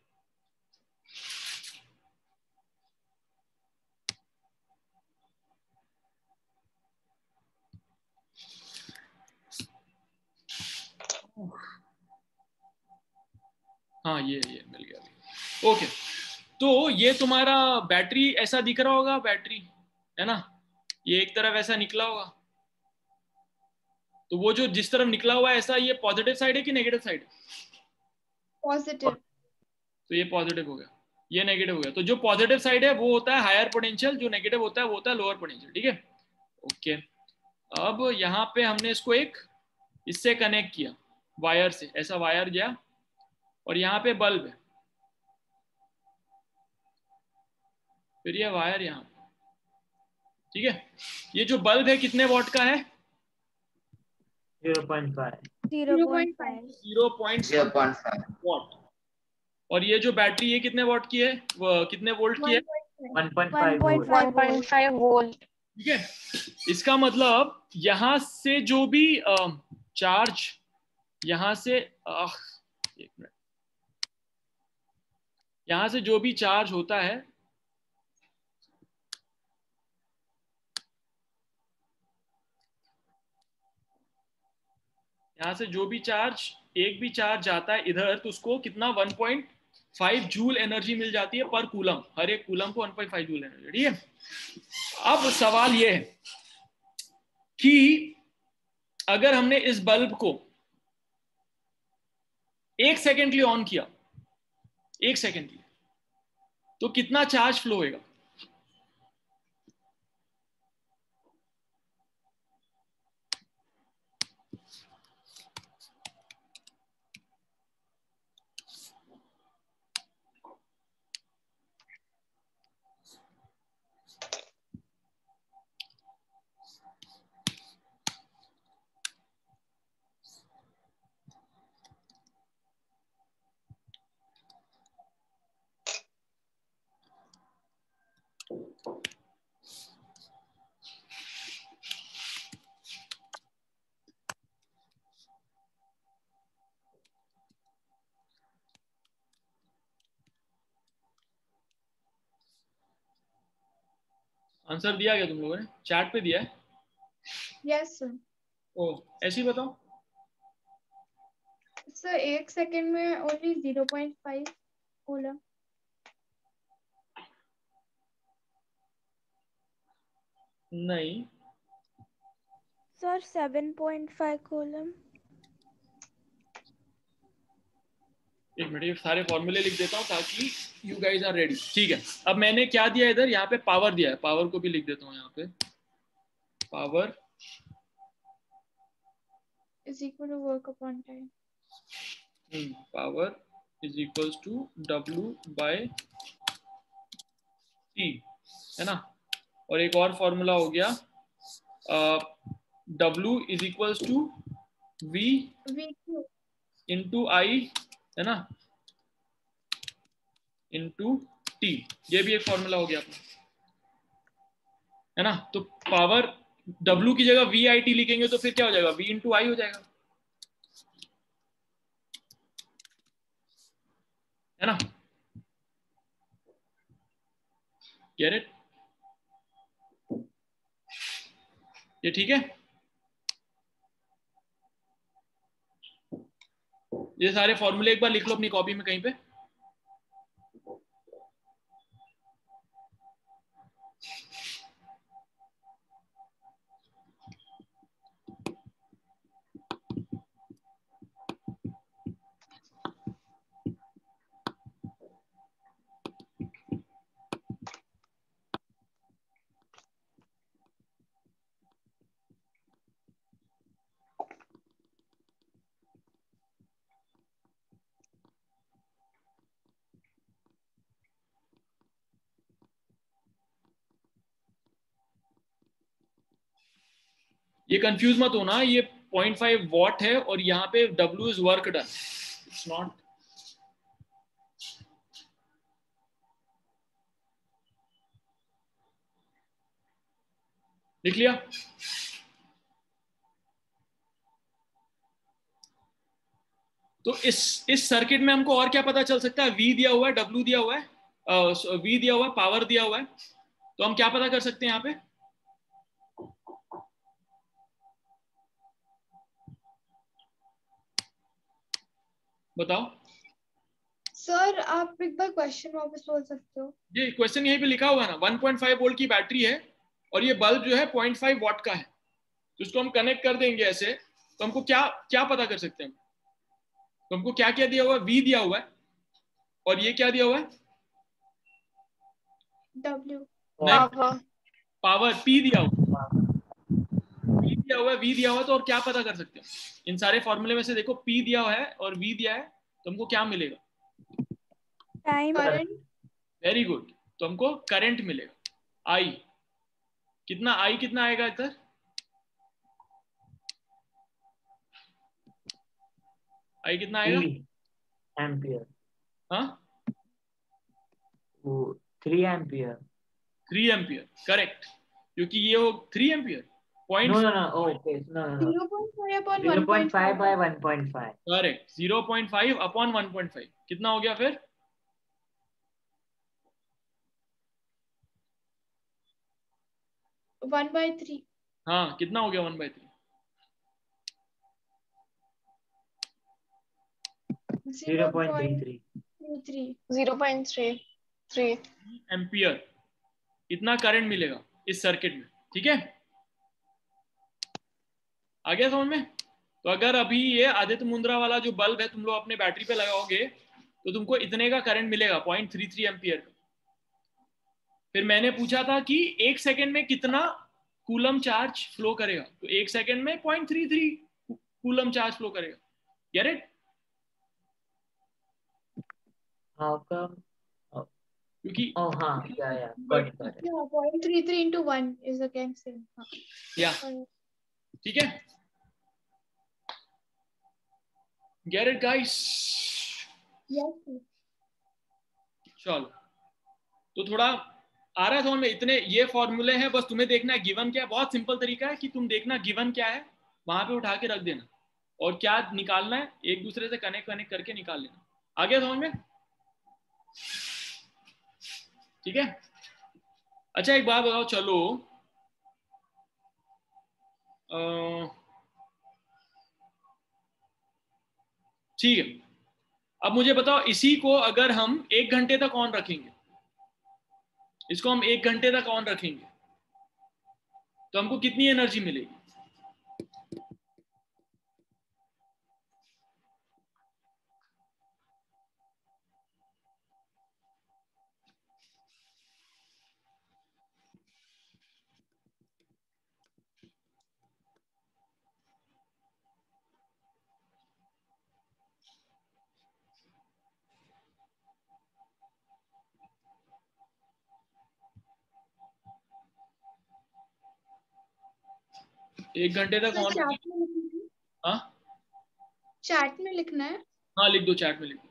हाँ, ये मिल गया। ओके, तो ये तुम्हारा बैटरी ऐसा दिख रहा होगा, बैटरी है ना, ये एक तरफ ऐसा निकला होगा, तो वो जो जिस तरफ निकला हुआ है ऐसा, ये पॉजिटिव साइड है कि नेगेटिव साइड? Positive. तो ये पॉजिटिव हो गया, ये नेगेटिव हो गया। तो जो पॉजिटिव साइड है वो होता है हायर पोटेंशियल, जो नेगेटिव होता है वो होता है लोअर पोटेंशियल, ठीक है। ओके, अब यहाँ पे हमने इसको एक इससे कनेक्ट किया वायर से, ऐसा वायर गया और यहाँ पे बल्ब है, फिर ये वायर यहाँ, ठीक है। ये जो बल्ब है कितने वॉट का है? 0.5 0.5 वॉट। और ये जो बैटरी है कितने वॉट की है, वो कितने वोल्ट की है? 1.5 वोल्ट। 1.5 वोल्ट। ठीक है, इसका मतलब यहां से जो भी चार्ज यहां से एक मिनट, यहां से जो भी चार्ज होता है यहां से जो भी चार्ज, एक भी चार्ज जाता है इधर, तो उसको कितना 1.5 जूल एनर्जी मिल जाती है पर कूलम, हर एक कूलम को 1.5 जूल एनर्जी, ठीक है। अब सवाल यह है कि अगर हमने इस बल्ब को 1 सेकेंड के लिए ऑन किया, 1 सेकेंड के लिए, तो कितना चार्ज फ्लो होगा? आंसर दिया गया तुम लोगों ने, चैट पे दिया है? Yes sir. ओ, ऐसे ही बताओ सर 1 सेकेंड में ओनली 0.5 कूलम। नहीं सर 7.5 कूलम। एक मिनट, ये सारे फॉर्मूले लिख देता हूँ ताकि यू गाइज आर रेडी। ठीक है, अब मैंने क्या दिया इधर, यहाँ पे पावर दिया है, पावर को भी लिख देता हूँ यहाँ पे, power is equal to work upon time. Power is equals to W by T, है ना। और एक और फॉर्मूला हो गया W is equals to V into I, है ना, इंटू T। ये भी एक फॉर्मूला हो गया अपना, है ना। तो पावर W की जगह VIT लिखेंगे तो फिर क्या हो जाएगा, V इंटू I हो जाएगा, है ना। Get it? ये ठीक है, ये सारे फॉर्मूले एक बार लिख लो अपनी कॉपी में कहीं पे। ये कंफ्यूज मत होना, ये 0.5 वॉट है और यहाँ पे W is work done, it's not. लिख लिया? तो इस सर्किट में हमको और क्या पता चल सकता है? V दिया हुआ है, W दिया हुआ है, V दिया हुआ है, पावर दिया हुआ है, तो हम क्या पता कर सकते हैं यहाँ पे? बताओ सर आप एक बार क्वेश्चन वापस बोल सकते हो? ये क्वेश्चन यहीं पे लिखा हुआ है ना, 1.5 वोल्ट की बैटरी है और ये बल्ब जो है 0.5 वॉट का है, तो इसको हम कनेक्ट कर देंगे ऐसे, तो हमको क्या क्या पता कर सकते हैं? तो हमको क्या क्या दिया हुआ है? V दिया हुआ है, और ये क्या दिया हुआ है? W. Power. पावर P दिया हुआ, P दिया हुआ है, V दिया हुआ है, तो और क्या पता कर सकते हैं? इन सारे फॉर्मूले में से देखो P दिया हुआ है और V दिया है, तो हमको क्या मिलेगा? टाइम। Current. वेरी गुड, तो हमको करंट मिलेगा। I कितना, I कितना आएगा इधर? I कितना आएगा? 3 एम्पियर। हाँ, 3 एम्पियर। 3 एम्पियर, करेक्ट, क्योंकि ये हो 3 ampere point. No, okay, no. 0.5 upon 0.5 by 1.5. 1.5. Correct, 0.5 upon 1.5 कितना हो गया फिर? 1/3. हाँ, कितना हो गया 1/3? 0.33. 0.33. एम्पियर इतना करंट मिलेगा इस सर्किट में, ठीक है? आ गया समझ में? तो अगर अभी ये आदित्य मुंद्रा वाला जो बल्ब है तुम लोग अपने बैटरी पे लगाओगे तो तुमको इतने का करंट मिलेगा, 0.33 एम्पियर का। फिर मैंने पूछा था कि 1 सेकेंड में कितना कूलम चार्ज फ्लो करेगा, तो 1 सेकेंड में 0.33 कूलम चार्ज फ्लो करेगा। Get it? How come? क्योंकि हाँ, yeah, got it. Yeah, 0.33 into 1 is again same. या ठीक है, गेट इट गाइस? Yes. चलो, तो थोड़ा आ रहा है समझ में? इतने ये फॉर्मूले हैं, बस तुम्हें देखना है गिवन क्या है। बहुत सिंपल तरीका है कि तुम देखना गिवन क्या है, वहां पे उठा के रख देना और क्या निकालना है एक दूसरे से कनेक्ट करके निकाल लेना। आ गया समझ में? ठीक है, अच्छा एक बात बताओ, चलो ठीक है, अब मुझे बताओ इसी को अगर हम 1 घंटे तक ऑन रखेंगे, इसको हम 1 घंटे तक ऑन रखेंगे तो हमको कितनी एनर्जी मिलेगी? एक घंटे तक ऑन चैट में लिखना है? हाँ चैट में लिखना है? हाँ लिख दो, चैट में लिख दो।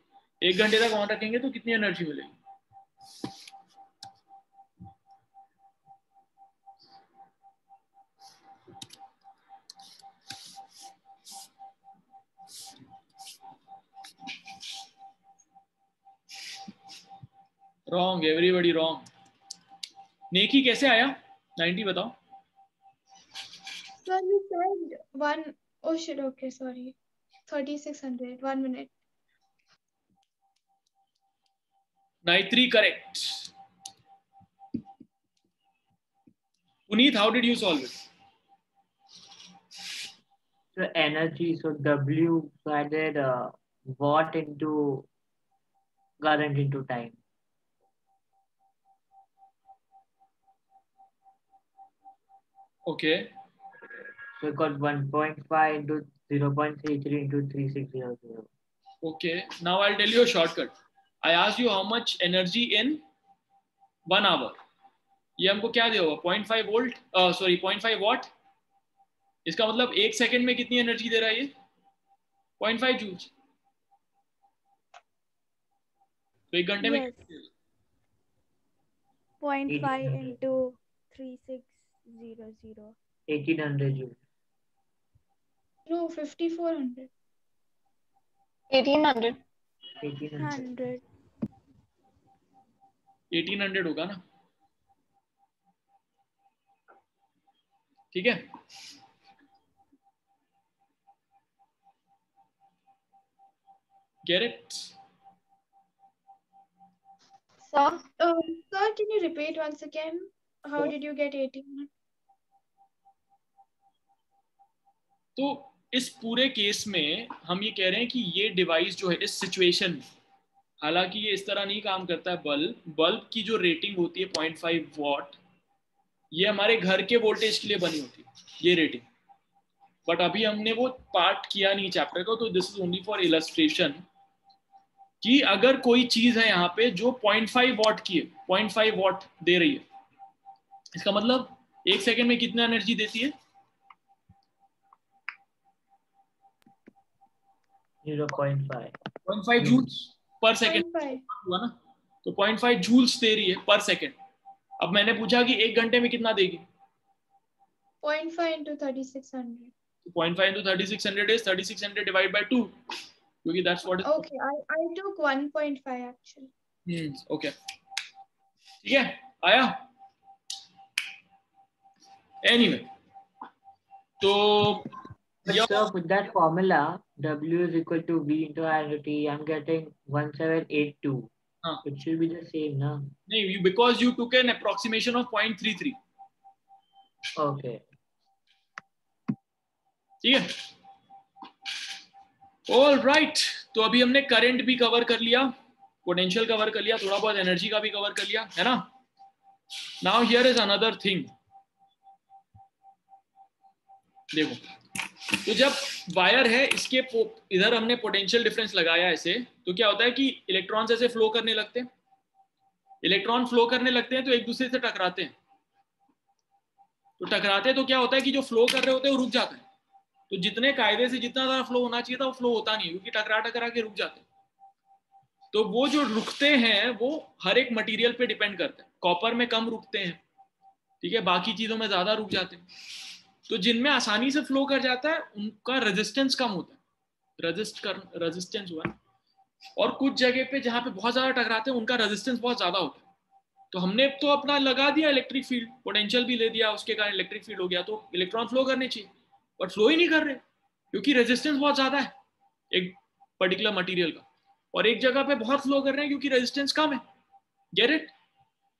1 घंटे तक ऑन रखेंगे तो कितनी एनर्जी मिलेगी? Wrong, everybody wrong. नेकी कैसे आया 90 बताओ? Sir, you said one. Oh shit, okay, sorry. 3600. 1 minute. 93 correct. Puneet, how did you solve it? So energy, so W divided watt into current into time. Okay. So we got 1.5 into 0.33 into 3600. Okay, now I'll tell you a shortcut. I asked you how much energy in 1 hour. ये हमको क्या दिया हुआ? 0.5 वोल्ट, सॉरी 0.5 वॉट। इसका मतलब 1 सेकेंड में कितनी एनर्जी दे रहा है ये? 0.5 जूल। तो 1 घंटे में Yes. 0.5 into 3600. 1800 joules. No, 5400. 1800. 100. 1800 होगा ना, ठीक है? Get it? Sir, Sir, can you repeat once again? How did you get 1800? तो इस पूरे केस में हम ये कह रहे हैं कि ये डिवाइस जो है इस सिचुएशन में हालांकि ये इस तरह नहीं काम करता है। बल्ब की जो रेटिंग होती है 0.5 वॉट, ये हमारे घर के वोल्टेज के लिए बनी होती है ये रेटिंग, बट अभी हमने वो पार्ट किया नहीं चैप्टर का, तो this is only for illustration कि अगर कोई चीज है यहाँ पे जो 0.5 वॉट की है, 0.5 वॉट दे रही है, इसका मतलब 1 सेकेंड में कितना एनर्जी देती है? 0.5 जूल्स पर सेकेंड हुआ ना, तो 0.5 जूल्स दे रही है पर सेकेंड। अब मैंने पूछा कि 1 घंटे में कितना देगी? 0.5 into 3600. 0.5 into 3600 is 3600 divided by 2, क्योंकि that's what is. Okay, I took 1.5 actually. Okay, ठीक है, आया? Anyway, तो so with that formula W is equal to V into I into T, I'm getting 1782. It should be the same, na? नहीं, because you took an approximation of 0.33. Okay. ठीक है, ऑल राइट। तो अभी हमने करंट भी कवर कर लिया, पोटेंशियल कवर कर लिया, थोड़ा बहुत एनर्जी का भी कवर कर लिया, है ना? Now here is another thing. देखो, तो जब वायर है, इसके इधर हमने पोटेंशियल डिफरेंस लगाया ऐसे, तो क्या होता है कि इलेक्ट्रॉन्स ऐसे फ्लो करने लगते हैं। इलेक्ट्रॉन फ्लो करने लगते हैं तो एक दूसरे से टकराते हैं, तो टकराते हैं तो क्या होता है कि जो फ्लो कर रहे होते हैं वो रुक जाते हैं। तो जितने कायदे से जितना ज्यादा फ्लो होना चाहिए था वो फ्लो होता नहीं, क्योंकि टकरा टकरा के रुक जाते हैं। तो वो जो रुकते हैं वो हर एक मटेरियल पे डिपेंड करते हैं। कॉपर में कम रुकते हैं, ठीक है, बाकी चीजों में ज्यादा रुक जाते हैं। तो जिनमें आसानी से फ्लो कर जाता है उनका रेजिस्टेंस कम होता है, रेजिस्टेंस हुआ। और कुछ जगह पे जहां पे बहुत ज्यादा टकराते हैं उनका रेजिस्टेंस बहुत ज्यादा होता है। तो हमने तो अपना लगा दिया इलेक्ट्रिक फील्ड, पोटेंशियल भी ले दिया, उसके कारण इलेक्ट्रिक फील्ड हो गया, तो इलेक्ट्रॉन फ्लो करने चाहिए, बट फ्लो ही नहीं कर रहे क्योंकि रेजिस्टेंस बहुत ज्यादा है एक पर्टिकुलर मटेरियल का, और एक जगह पे बहुत फ्लो कर रहे हैं क्योंकि रेजिस्टेंस कम है। Get it?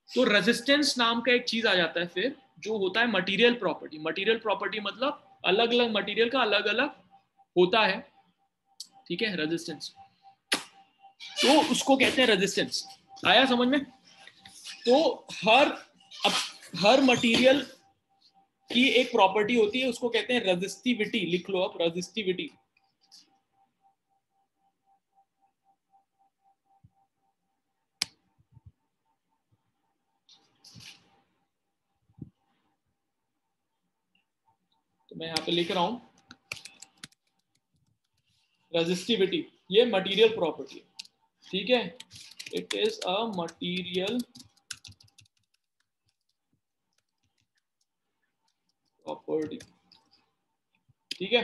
तो रेजिस्टेंस नाम का एक चीज आ जाता है फिर, जो होता है मटेरियल प्रॉपर्टी। मटेरियल प्रॉपर्टी मतलब अलग अलग मटेरियल का अलग अलग होता है, ठीक है, रेजिस्टेंस। तो उसको कहते हैं रेजिस्टेंस। आया समझ में? तो हर मटेरियल की एक प्रॉपर्टी होती है, उसको कहते हैं रेजिस्टिविटी। लिख लो आप, रेजिस्टिविटी। तो मैं यहां पे लिख रहा हूं रेजिस्टिविटी, ये मटेरियल प्रॉपर्टी, ठीक है। It is a material property, ठीक है।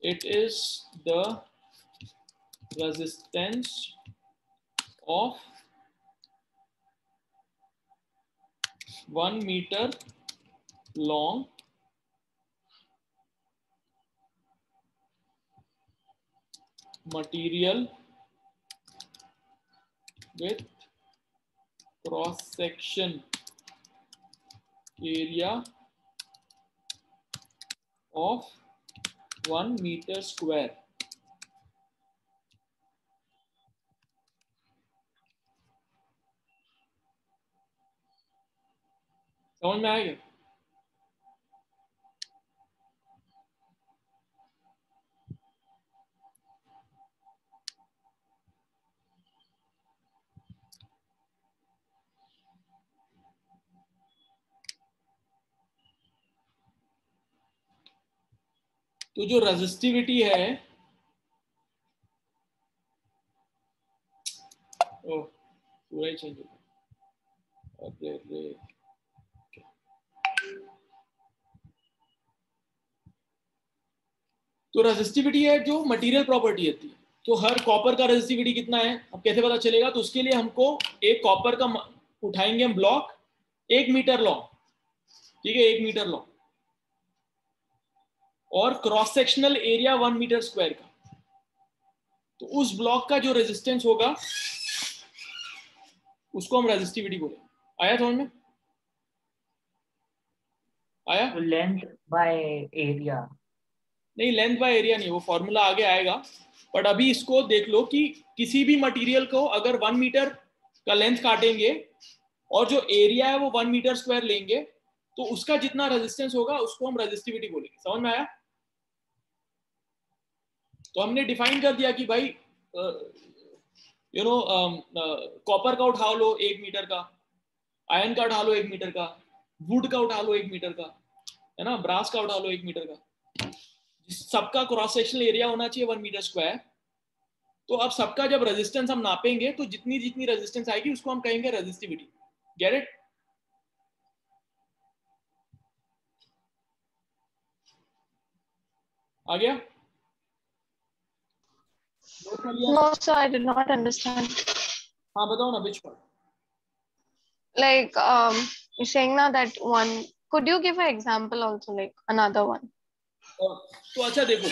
It is the resistance of 1 metre long material with cross section area of 1 meter square। समझ में आएगा? तो जो रेजिस्टिविटी है, ओह पूरा ही चेंज हो गया, अरे रे। तो रेजिस्टिविटी है जो मटेरियल प्रॉपर्टी होती है। तो हर कॉपर का रेजिस्टिविटी कितना है, अब कैसे पता चलेगा? तो उसके लिए हमको एक कॉपर का उठाएंगे हम ब्लॉक 1 मीटर लॉन्ग, ठीक है, 1 मीटर लॉन्ग, और cross sectional area 1 metre square का। तो उस ब्लॉक का जो रेजिस्टेंस होगा उसको हम रेजिस्टिविटी बोलेंगे। आया समझ में? आया? Length by area? नहीं, लेंथ बाय एरिया नहीं, वो फॉर्मूला आगे आएगा। बट अभी इसको देख लो कि किसी भी मटेरियल को अगर 1 मीटर का लेंथ काटेंगे और जो एरिया है वो 1 मीटर स्क्वायर लेंगे तो उसका जितना रेजिस्टेंस होगा उसको हम रेजिस्टिविटी बोलेंगे। समझ में आया? तो हमने डिफाइन कर दिया कि भाई कॉपर का उठा लो 1 मीटर का, आयरन का उठा लो 1 मीटर का, वुड का उठा लो 1 मीटर का, है ना, ब्रास का उठा लो 1 मीटर का, सबका क्रॉस सेक्शनल एरिया होना चाहिए 1 मीटर स्क्वायर। तो अब सबका जब रेजिस्टेंस हम नापेंगे तो जितनी जितनी रेजिस्टेंस आएगी उसको हम कहेंगे रेजिस्टिविटी। Get it? आ गया? No, sir, I did not understand. हाँ बताओ ना, which part? Like, you're saying now that one. Could you give an example also, like another one? तो अच्छा देखो,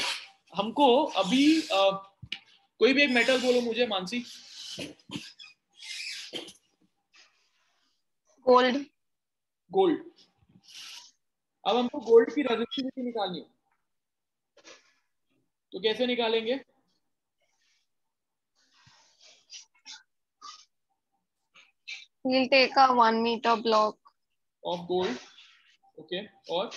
हमको अभी कोई भी एक मेटल बोलो मुझे मानसी। Gold. गोल्ड। अब हमको गोल्ड की रेजिस्टिविटी निकालनी है, तो कैसे निकालेंगे? We'll take a 1 meter block of gold, okay, और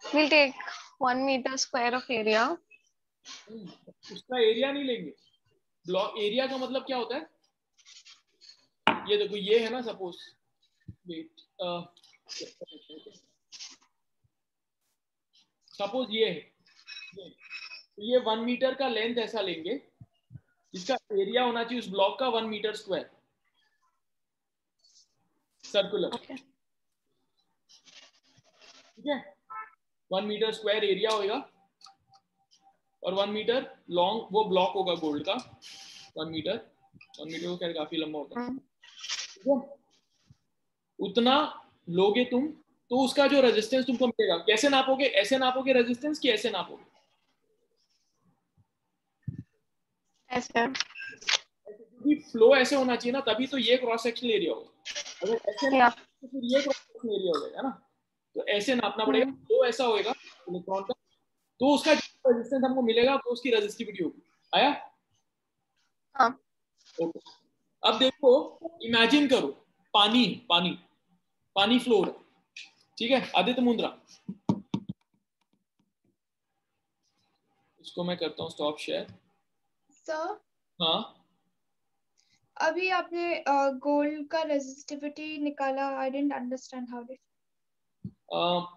we'll take 1 meter square of area. उसका एरिया नहीं लेंगे। ब्लॉक एरिया का मतलब क्या होता है? ये देखो, ये है ना, सपोज सपोज ये है, ये 1 मीटर का लेंथ ऐसा लेंगे जिसका एरिया होना चाहिए उस ब्लॉक का 1 मीटर स्क्वायर सर्कुलर। ठीक है, 1 मीटर स्क्वायर एरिया होगा और 1 मीटर लॉन्ग वो ब्लॉक होगा गोल्ड का। 1 मीटर को क्या काफी लंबा होता है, ठीक है? उतना लोगे तुम तो उसका जो रेजिस्टेंस तुमको मिलेगा, कैसे नापोगे? ऐसे नापोगे रेजिस्टेंस कि ऐसे नापोगे? ऐसे। क्योंकि फ्लो ऐसे होना चाहिए ना, तभी तो ये क्रॉस सेक्शनल एरिया होगा। अगर ऐसे ना तो फिर ये क्रॉस सेक्शनल एरिया हो जाएगा ना, तो ऐसे नापना पड़ेगा। फ्लो ऐसा होएगा इलेक्ट्रॉन का, तो उसका जो रेजिस्टेंस हमको मिलेगा वो उसकी रेजिस्टिविटी होगी। आया? हाँ। ओके, अब देखो, इमेजिन करो पानी पानी पानी फ्लो है, ठीक है? आदित्य मुंद्रा, इसको मैं करता हूँ स्टॉप शेयर। सर, हाँ अभी आपने गोल्ड का रेजिस्टिविटी निकाला, I didn't understand how did.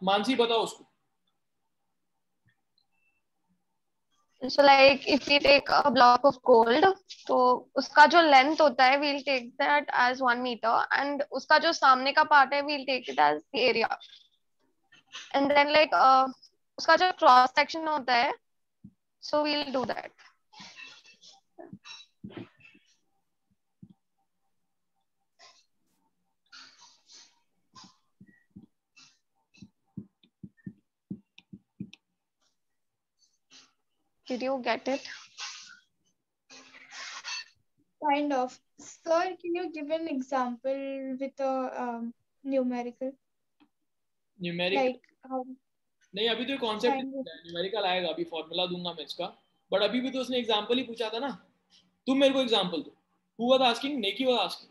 Mansi बताओ उसको। So like if we take a block of gold, तो उसका जो लेंथ होता है we'll take that as 1 meter and उसका जो सामने का पार्ट है we'll take it as the area and then like उसका जो क्रॉस सेक्शन होता है so we'll do that. Did you get it? Kind of. Sir, can you give an example with a numerical? Numerical Like how? नहीं, अभी तो कॉन्सेप्ट न्यूमेरिकल आएगा, अभी फॉर्मूला दूंगा मैं इसका, बट अभी भी तो उसने एग्जांपल ही पूछा था ना। तुम मेरे को एग्जांपल दो। Who was asking? Neki was asking.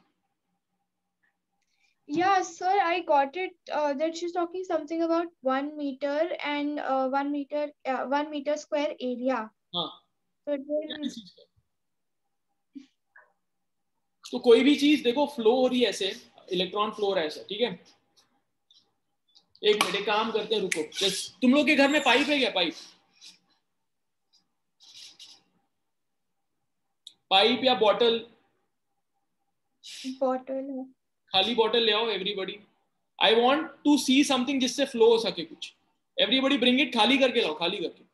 Yeah, sir, I got it. That she's talking something about 1 meter and 1 meter square area. हाँ, So then, तो कोई भी चीज देखो फ्लो हो रही है ऐसे, इलेक्ट्रॉन फ्लो हो रहा है ऐसे, ठीक है? एक मिनट, एक काम करते हैं, रुको। तुम लोग के घर में पाइप है क्या? पाइप या बॉटल? bottle. खाली बॉटल ले आओ everybody. I want to see something जिससे फ्लो हो सके कुछ। एवरीबॉडी ब्रिंग इट, खाली करके लाओ, खाली करके।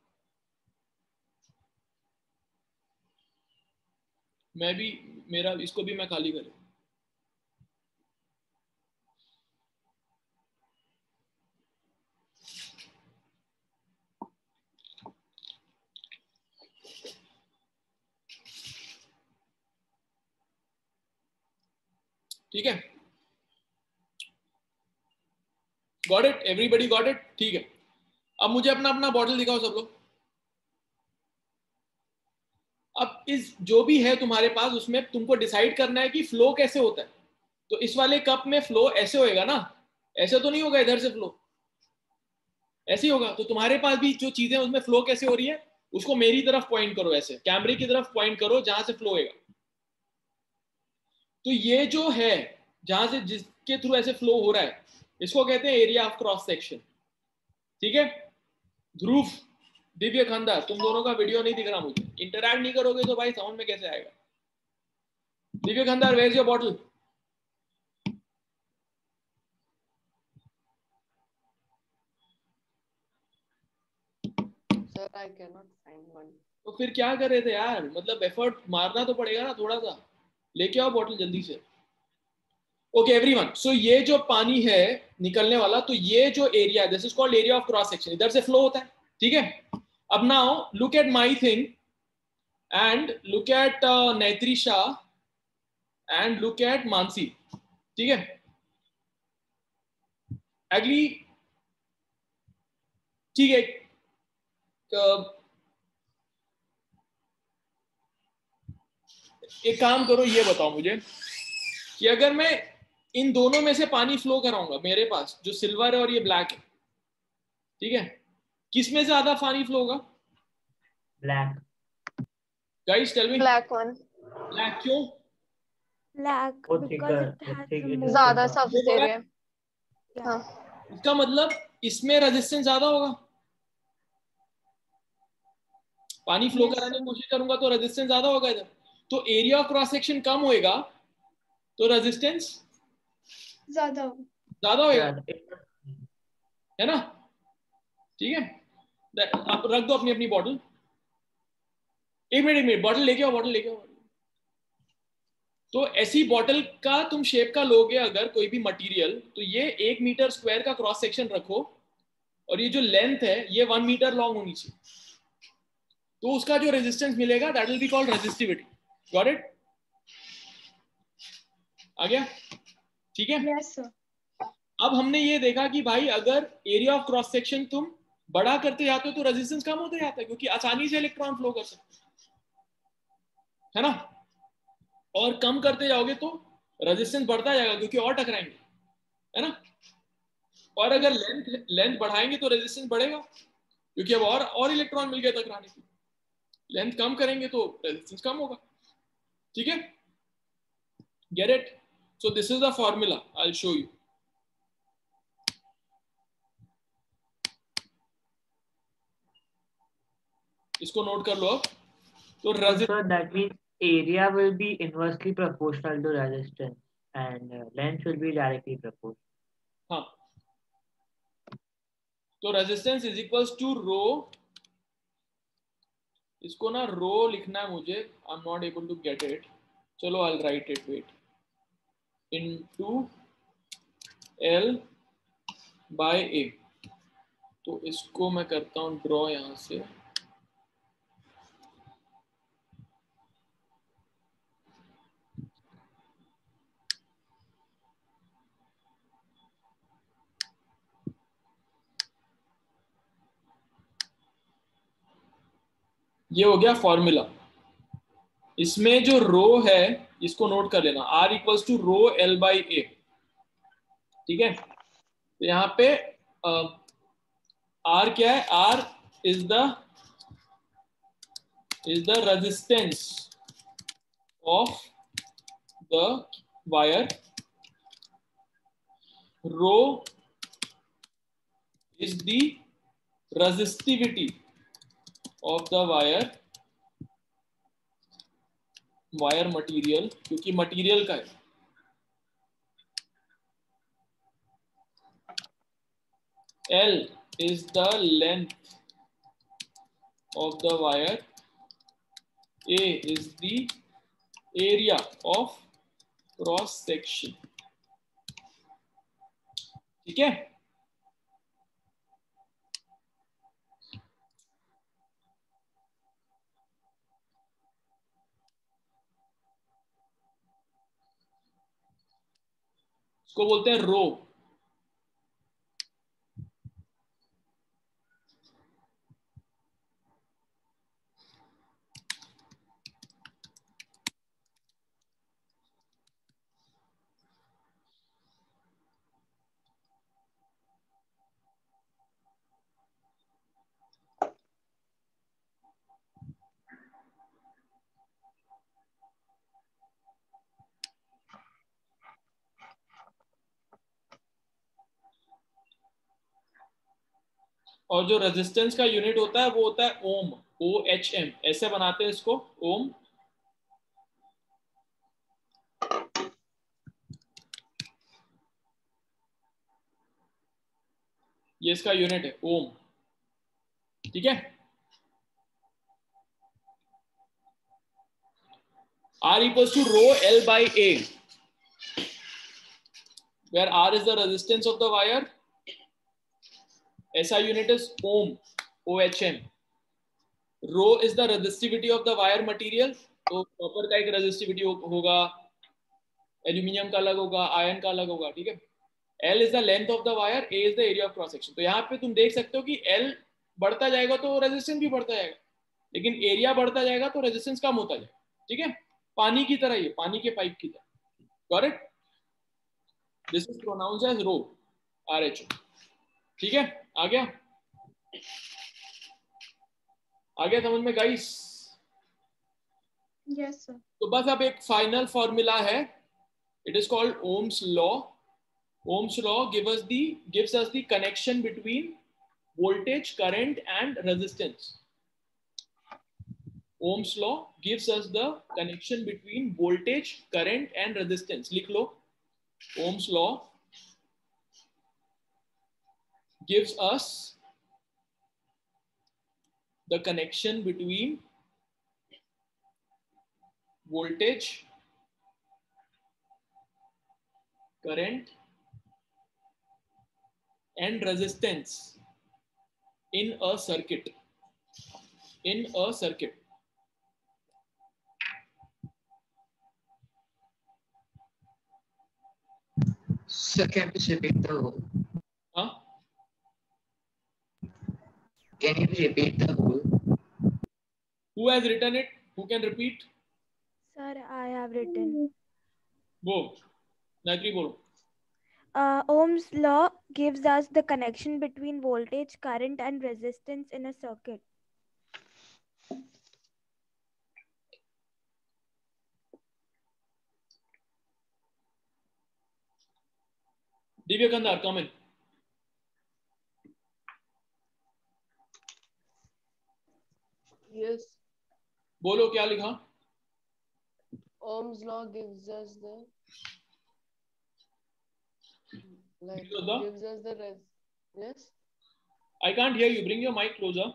मैं भी, मेरा इसको भी मैं खाली करूँ। ठीक है, got it? Everybody got it? ठीक है, अब मुझे अपना अपना बॉटल दिखाओ सब लोग। अब इस जो भी है तुम्हारे पास उसमें तुमको डिसाइड करना है कि फ्लो कैसे होता है। तो इस वाले कप में फ्लो ऐसे होएगा ना, ऐसे तो नहीं होगा इधर से फ्लो, ऐसे ही होगा। तो तुम्हारे पास भी जो चीजें उसमें फ्लो कैसे हो रही है उसको मेरी तरफ पॉइंट करो, ऐसे कैमरे की तरफ पॉइंट करो जहां से फ्लो होएगा। तो ये जो है जहां से जिसके थ्रू ऐसे फ्लो हो रहा है इसको कहते हैं एरिया ऑफ क्रॉस सेक्शन। ठीक है ध्रुव, दिव्य खंडा, तुम दोनों का वीडियो नहीं दिख रहा मुझे, इंटरैक्ट नहीं करोगे तो भाई साउंड में कैसे आएगा। Divya Khanda, where is your bottle? Sir, I cannot find one. तो फिर क्या कर रहे थे यार, मतलब एफर्ट मारना तो पड़ेगा ना थोड़ा सा, लेके आओ बॉटल जल्दी से। ओके एवरीवन, सो ये जो पानी है निकलने वाला, तो ये जो area, this is called area of cross section, इधर से फ्लो होता है। ठीक है, अब now look at my thing and look at Netrisha and look at Mansi. ठीक है, अगली, ठीक है, एक काम करो, ये बताओ मुझे कि अगर मैं इन दोनों में से पानी फ्लो कराऊंगा, मेरे पास जो सिल्वर है और ये ब्लैक है, ठीक है, किस में ज्यादा पानी फ्लो होगा? Black. Guys tell me. Black one. Black क्यों? Black वो because thicker, it has thick, the it is more. ज्यादा thicker. Surface area. Yeah. हाँ इसका मतलब इसमें रेजिस्टेंस ज्यादा होगा। पानी फ्लो Yes, कराने की sir. कोशिश करूंगा तो रेजिस्टेंस ज्यादा होगा इधर, तो एरिया ऑफ क्रॉस सेक्शन कम होएगा तो रेजिस्टेंस ज्यादा ज्यादा होएगा, Yeah, है ना? ठीक है, आप रख दो अपनी अपनी बॉटल। एक मिनट बॉटल लेके आओ, बॉटल लेके आओ। तो ऐसी बॉटल का तुम शेप का लोगे अगर कोई भी मटेरियल, तो ये 1 मीटर स्क्वायर का क्रॉस सेक्शन रखो और ये जो लेंथ है ये 1 मीटर लॉन्ग होनी चाहिए, तो उसका जो रेजिस्टेंस मिलेगा that will be called resistivity. Got it? आ गया? ठीक है। yes sir अब हमने ये देखा कि भाई अगर एरिया ऑफ क्रॉस सेक्शन तुम बड़ा करते जाते हो तो रेजिस्टेंस कम होते जाता है, क्योंकि आसानी से इलेक्ट्रॉन फ्लो कर सकते है ना, और कम करते जाओगे तो रेजिस्टेंस बढ़ता जाएगा क्योंकि और टकराएंगे, है ना? और अगर लेंथ लेंथ बढ़ाएंगे तो रेजिस्टेंस बढ़ेगा क्योंकि अब और इलेक्ट्रॉन मिल गए टकराने के। लेंथ कम करेंगे तो रेजिस्टेंस कम होगा। ठीक है, get it? So this is the formula, I will show you. इसको नोट कर लो अब। तो so that means area will be inversely proportional to resistance and length will be directly proportional. हाँ, तो resistance is equals to rho, इसको ना रो लिखना है मुझे, I am not able to get it, चलो I will write it, wait, into L by A. तो इसको मैं करता हूं ड्रॉ यहां से, ये हो गया फॉर्मूला। इसमें जो रो है इसको नोट कर लेना, R equals to rho L by A. ठीक है, तो यहाँ पे आर क्या है? R is the resistance of the wire, rho is the resistivity of the wire material, क्योंकि मटेरियल का है। L is the length of the wire, A is the area of cross section। ठीक है, इसको बोलते हैं रो। और जो रेजिस्टेंस का यूनिट होता है वो होता है ओम, OHM, ऐसे बनाते हैं इसको, ओम। ये इसका यूनिट है ओम, ठीक है। R equals to rho L by A, where R is the resistance of the wire, SI unit is ohm, OHM, rho is the resistivity of the wire material, तो कॉपर का एक रेजिस्टिविटी होगा, एल्यूमिनियम का अलग होगा, आयरन का अलग होगा, ठीक है। L is the length of the wire, A is the area of cross section। तो यहाँ पे तुम देख सकते हो कि L बढ़ता जाएगा तो रेजिस्टेंस भी बढ़ता जाएगा, लेकिन एरिया बढ़ता जाएगा तो रेजिस्टेंस कम होता जाएगा, ठीक है। पानी की तरह, ये पानी के पाइप की तरह, correct. This is pronounced as rho, RHO, ठीक है। आ गया, आ गया समझ में गाइस? Yes, sir. तो बस अब एक फाइनल फॉर्मूला है, it is called Ohm's law. Ohm's law gives us the connection between voltage, current, and resistance. Ohm's law gives us the connection between voltage, current, and resistance. लिख लो, Ohm's law gives us the connection between voltage, current, and resistance in a circuit. In a circuit. Sir, can you please repeat the whole? Huh? Can you repeat the whole? Who has written it? Who can repeat? Sir, I have written. Go. Gayatri, bolo. Ohm's law gives us the connection between voltage, current, and resistance in a circuit. Divya Kandar, come in. Yes. बोलो क्या लिखा? Ohm's law gives us the yes. I can't hear you. Bring your mic closer.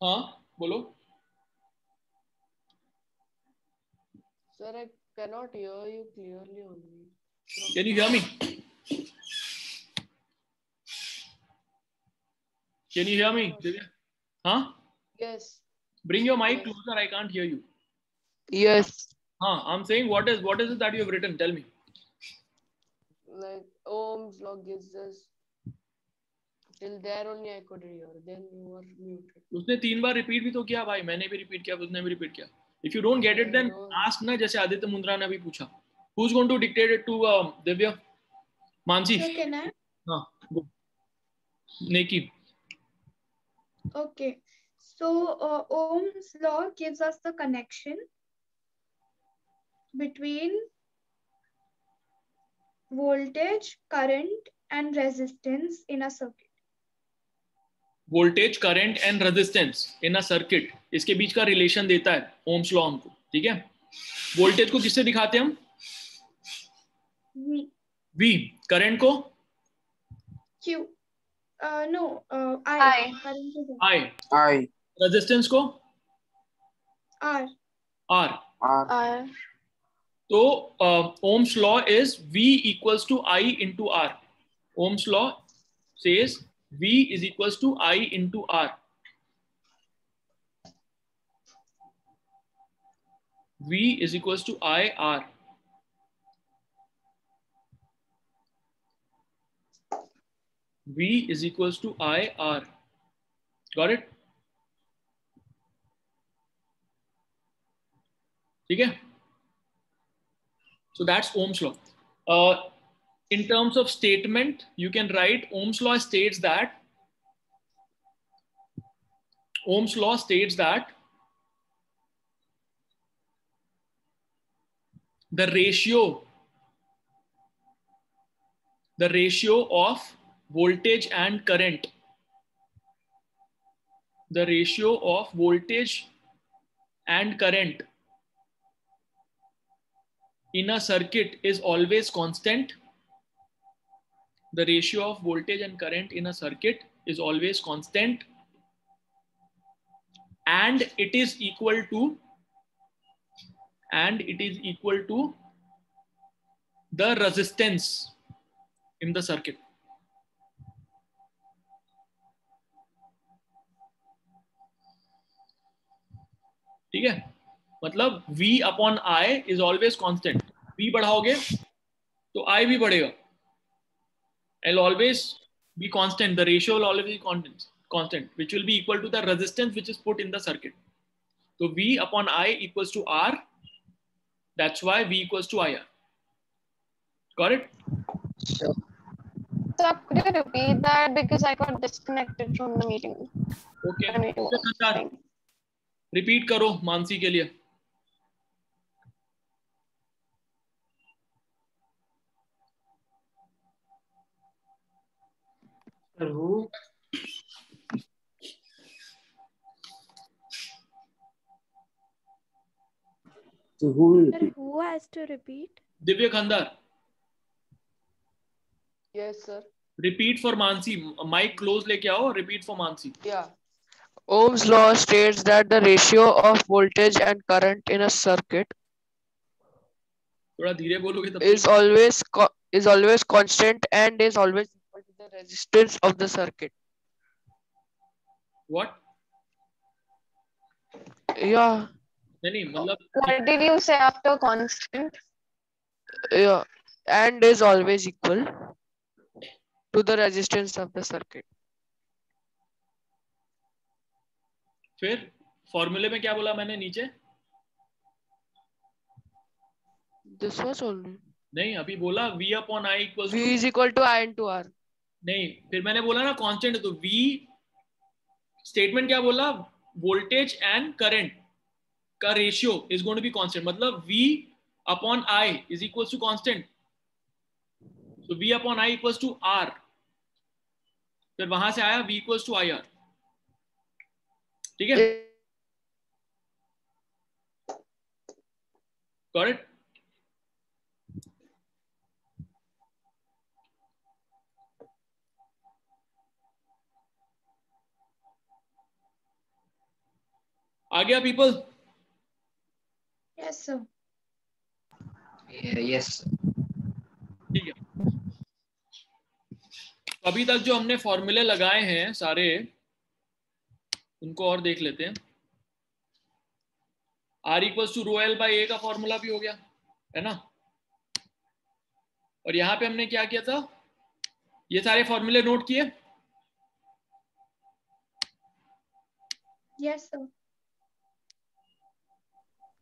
हाँ बोलो. Sir, I cannot hear you clearly only. Can you hear me? Can you hear me? Huh? Yes. Bring your mic Yes. closer. I can't hear you. Yes. I'm saying what is it that you have written? Tell me. Like Ohm's law gives us. Till there only I could hear. Then you were muted. उसने 3 बार रिपीट भी तो किया भाई, मैंने भी रिपीट किया, उसने भी रिपीट किया. If you don't get it, then ask ना, जैसे आदित्य मुंद्रा ने अभी पूछा. Who's going to dictate it to Divya? Mansi. So can I? हाँ, go. Neki. Okay. So Ohm's law gives us the connection between voltage, current, and resistance in a circuit. Voltage, current and resistance in a circuit, इसके बीच का रिलेशन देता है ओम्स लॉ हमको. ठीक है. वोल्टेज को किससे दिखाते हैं हम? V. करंट को? Q. No. I. I. Current is I. Resistance को? R. R. तो Ohm's law is V equals to I into R. Ohm's law says V is equals to I into R. V is equals to I R. V is equals to I R. Got it? ठीक है. So that's Ohm's law. In terms of statement, you can write Ohm's law states that the ratio of voltage and current, the ratio of voltage and current in a circuit is always constant. The ratio of voltage and current in a circuit is always constant, and it is equal to the resistance in the circuit. ठीक है, मतलब V upon I is always constant. V बढ़ाओगे तो I भी बढ़ेगा. I'll always be constant. The ratio will always be constant, which will be equal to the resistance which is put in the circuit. So V upon I equals to R. That's why V equals to IR. Got it? So, So could you repeat that, because I got disconnected from the meeting. Okay. when it was starting. Repeat करो मानसी के लिए. Who? So who will Sir, repeat? who has to repeat? Divya Khandar. Yes, sir. Repeat for Mansi. Mic close लेके आओ. Repeat for Mansi. Yeah. Ohm's law states that the ratio of voltage and current in a circuit थोड़ा धीरे बोलोगे तब is always constant and is always equal to the resistance of the circuit. What? Yeah. नहीं मतलब What did you say after constant? Yeah. And is always equal to the resistance of the circuit. फिर फॉर्मूले में क्या बोला मैंने नीचे? This was only. नहीं, अभी बोला V upon I equals V to. is equal to I into R. नहीं, फिर मैंने बोला ना कांस्टेंट है, तो V स्टेटमेंट क्या बोला? वोल्टेज एंड करंट का ratio is going to be constant. मतलब V upon I is equals to constant. So V upon I equals to R. फिर वहां से आया V equals to IR. ठीक है? Got it? आ गया people? Yes, sir. yes. ठीक है. अभी तक जो हमने फॉर्मूले लगाए हैं सारे, उनको और देख लेते हैं. R equals to rho L by A का फॉर्मूला भी हो गया है ना. और यहां पे हमने क्या किया था? ये सारे फॉर्मूले नोट किए. Yes, sir.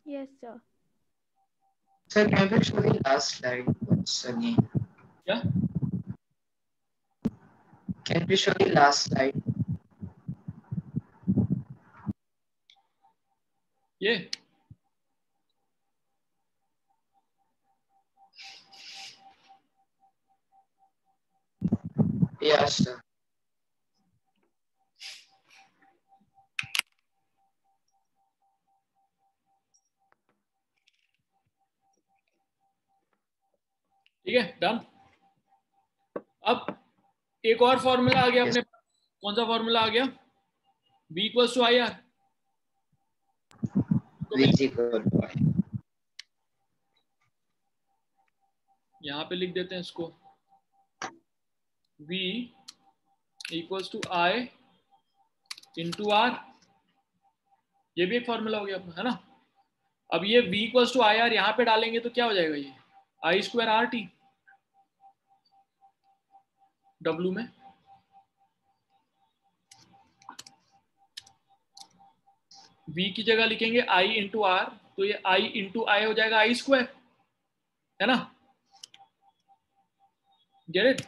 Yes, sir. Sir, can you show the last slide once again? क्या? Can you show the last slide? ये Yes, sir. ठीक है, डन. अब एक और फॉर्मूला आ गया अपने पास. कौन सा फॉर्मूला आ गया? V equals to IR. V is equal to I. यहां पे लिख देते हैं इसको. V equals to I into R. ये भी एक फॉर्मूला हो गया अपना, है ना. अब ये V इक्वल्स टू IR यहां पे डालेंगे तो क्या हो जाएगा? ये I स्क्वायर RT W में. V की जगह लिखेंगे I इंटू R, तो ये I इंटू I हो जाएगा I स्क्वायर, है ना. Get it?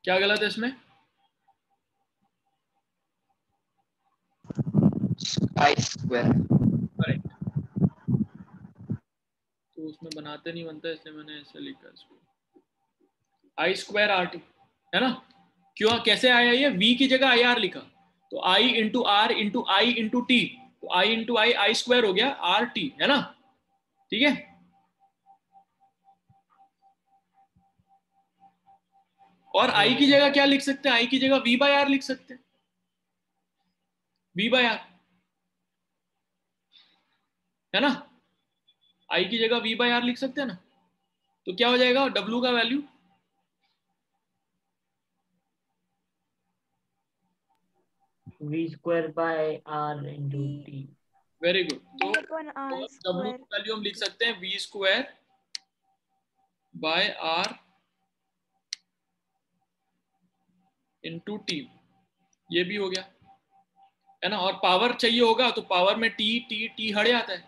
क्या गलत है इसमें? I square. करेक्ट। तो उसमें बनाते नहीं बनता, इसलिए मैंने ऐसे लिखा इसको, आई स्क्वायर आर टी, है ना? क्यों, कैसे आया ये? v की जगह आई आर लिखा, तो i into R into I into T, तो i इंटू आई स्क्वायर हो गया आर टी, है ना? ठीक है। और i की जगह क्या लिख सकते हैं? i की जगह v बाय आर लिख सकते हैं, v बाय आर, है ना? i की जगह v बाय आर लिख सकते हैं ना? तो क्या हो जाएगा w का value? v square by r into t. Very good. तो r w square की वैल्यू हम लिख सकते हैं v square by R into T, ये भी हो गया, है ना? और पावर चाहिए होगा तो पावर में टी टी टी हट जाता है,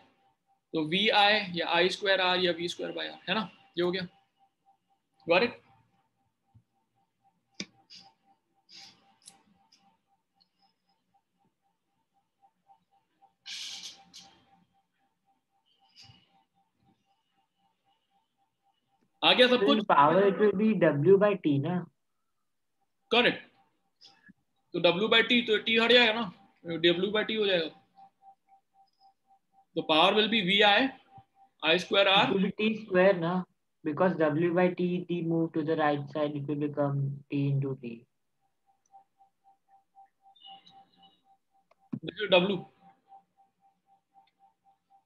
तो वी आई या आई स्क्वायर आर या वी स्क्वायर बाय आर, है ना? ये हो गया। Got it? आ गया सब So कुछ? in power it will be w by t ना? करेक्ट। तो W बाई टी, तो टी हट जाएगा ना, W बाई टी हो जाएगा, तो power will be V I square It R, will be t square ना? Because w by t move to the right side, it will become t into t. W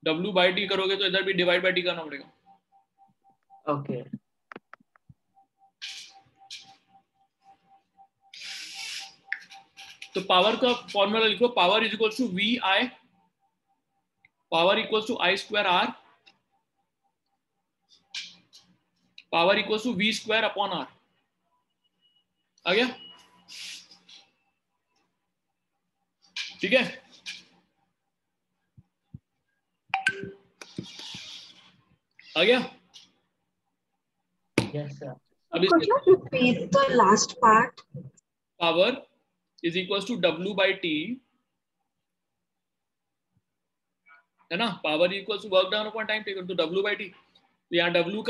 W by T करोगे तो इधर भी डिवाइड बाई टी करना पड़ेगा। Okay. तो पावर का फॉर्मूला लिखो, power is equal to V I, power equal to I square R, power equal to V square upon R. आ गया? ठीक है। आ गया? Yes sir. अब Could you repeat the last part? Power is equal to W by T, है ना? Power equal to work done upon time taken, तो W बाई टी। तो यहाँ W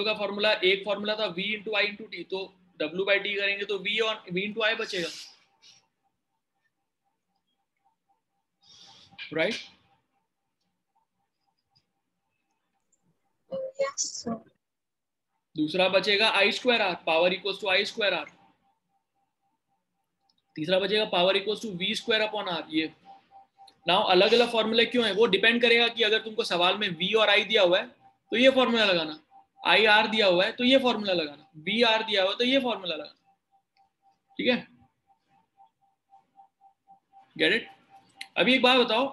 का फॉर्मूला, एक फॉर्मूला था V into I into T, तो W बाई टी करेंगे तो V और V इंटू आई बचेगा, राइट? Yes, sir. दूसरा बचेगा I square R, power equal to I square R. तीसरा बचेगा power equal to V square upon R. ये नाउ अलग अलग फॉर्मूले क्यों है वो डिपेंड करेगा कि अगर तुमको सवाल में V और I दिया हुआ है तो ये फॉर्मूला लगाना, आई आर दिया हुआ है तो ये फॉर्मूला लगाना, वी आर दिया हुआ है तो ये फॉर्मूला लगाना। ठीक है, गेट इट? अभी एक बात बताओ,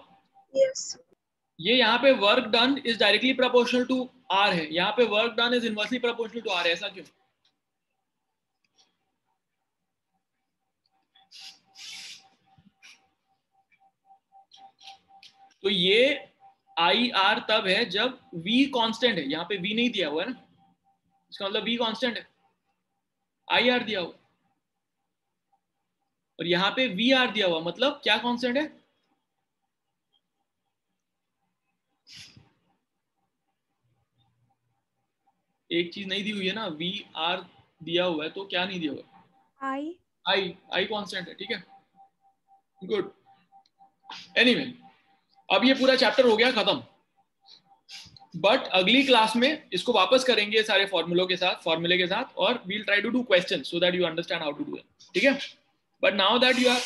Yes. ये यहाँ पे work done is directly proportional to R है, यहाँ पे work done is inversely proportional to R है, ऐसा क्यों? तो ये आई आर तब है जब V कांस्टेंट है, यहाँ पे V नहीं दिया हुआ है ना, इसका मतलब V कांस्टेंट है, आई आर दिया हुआ, और यहाँ पे वी आर दिया हुआ, मतलब क्या कांस्टेंट है? एक चीज नहीं दी हुई है ना, वी आर दिया हुआ है तो क्या नहीं दिया हुआ? आई कांस्टेंट है। ठीक है, गुड। एनीवे, अब ये पूरा चैप्टर हो गया खत्म, बट अगली क्लास में इसको वापस करेंगे सारे फॉर्मूलों के साथ, फॉर्मूले के साथ, और we'll try to do question so that you understand how to do it. ठीक है, but now that you are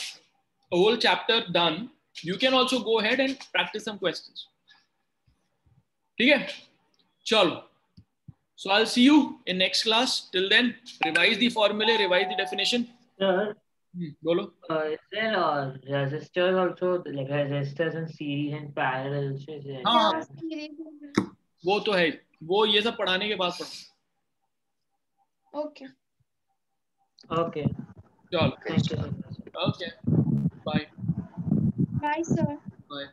whole chapter done, you can also go ahead and practice some questions. ठीक है, चलो, so I'll see you in next class. Till then, revise the formula, revise the definition. Sir, बोलो। is there resistors also, like resistors in series and parallel? Is there हाँ, that? वो तो है, वो ये सब पढ़ाने के बाद पढ़ो। Okay. Okay. चलो, Thank you so much. okay, bye. Bye, sir. Bye.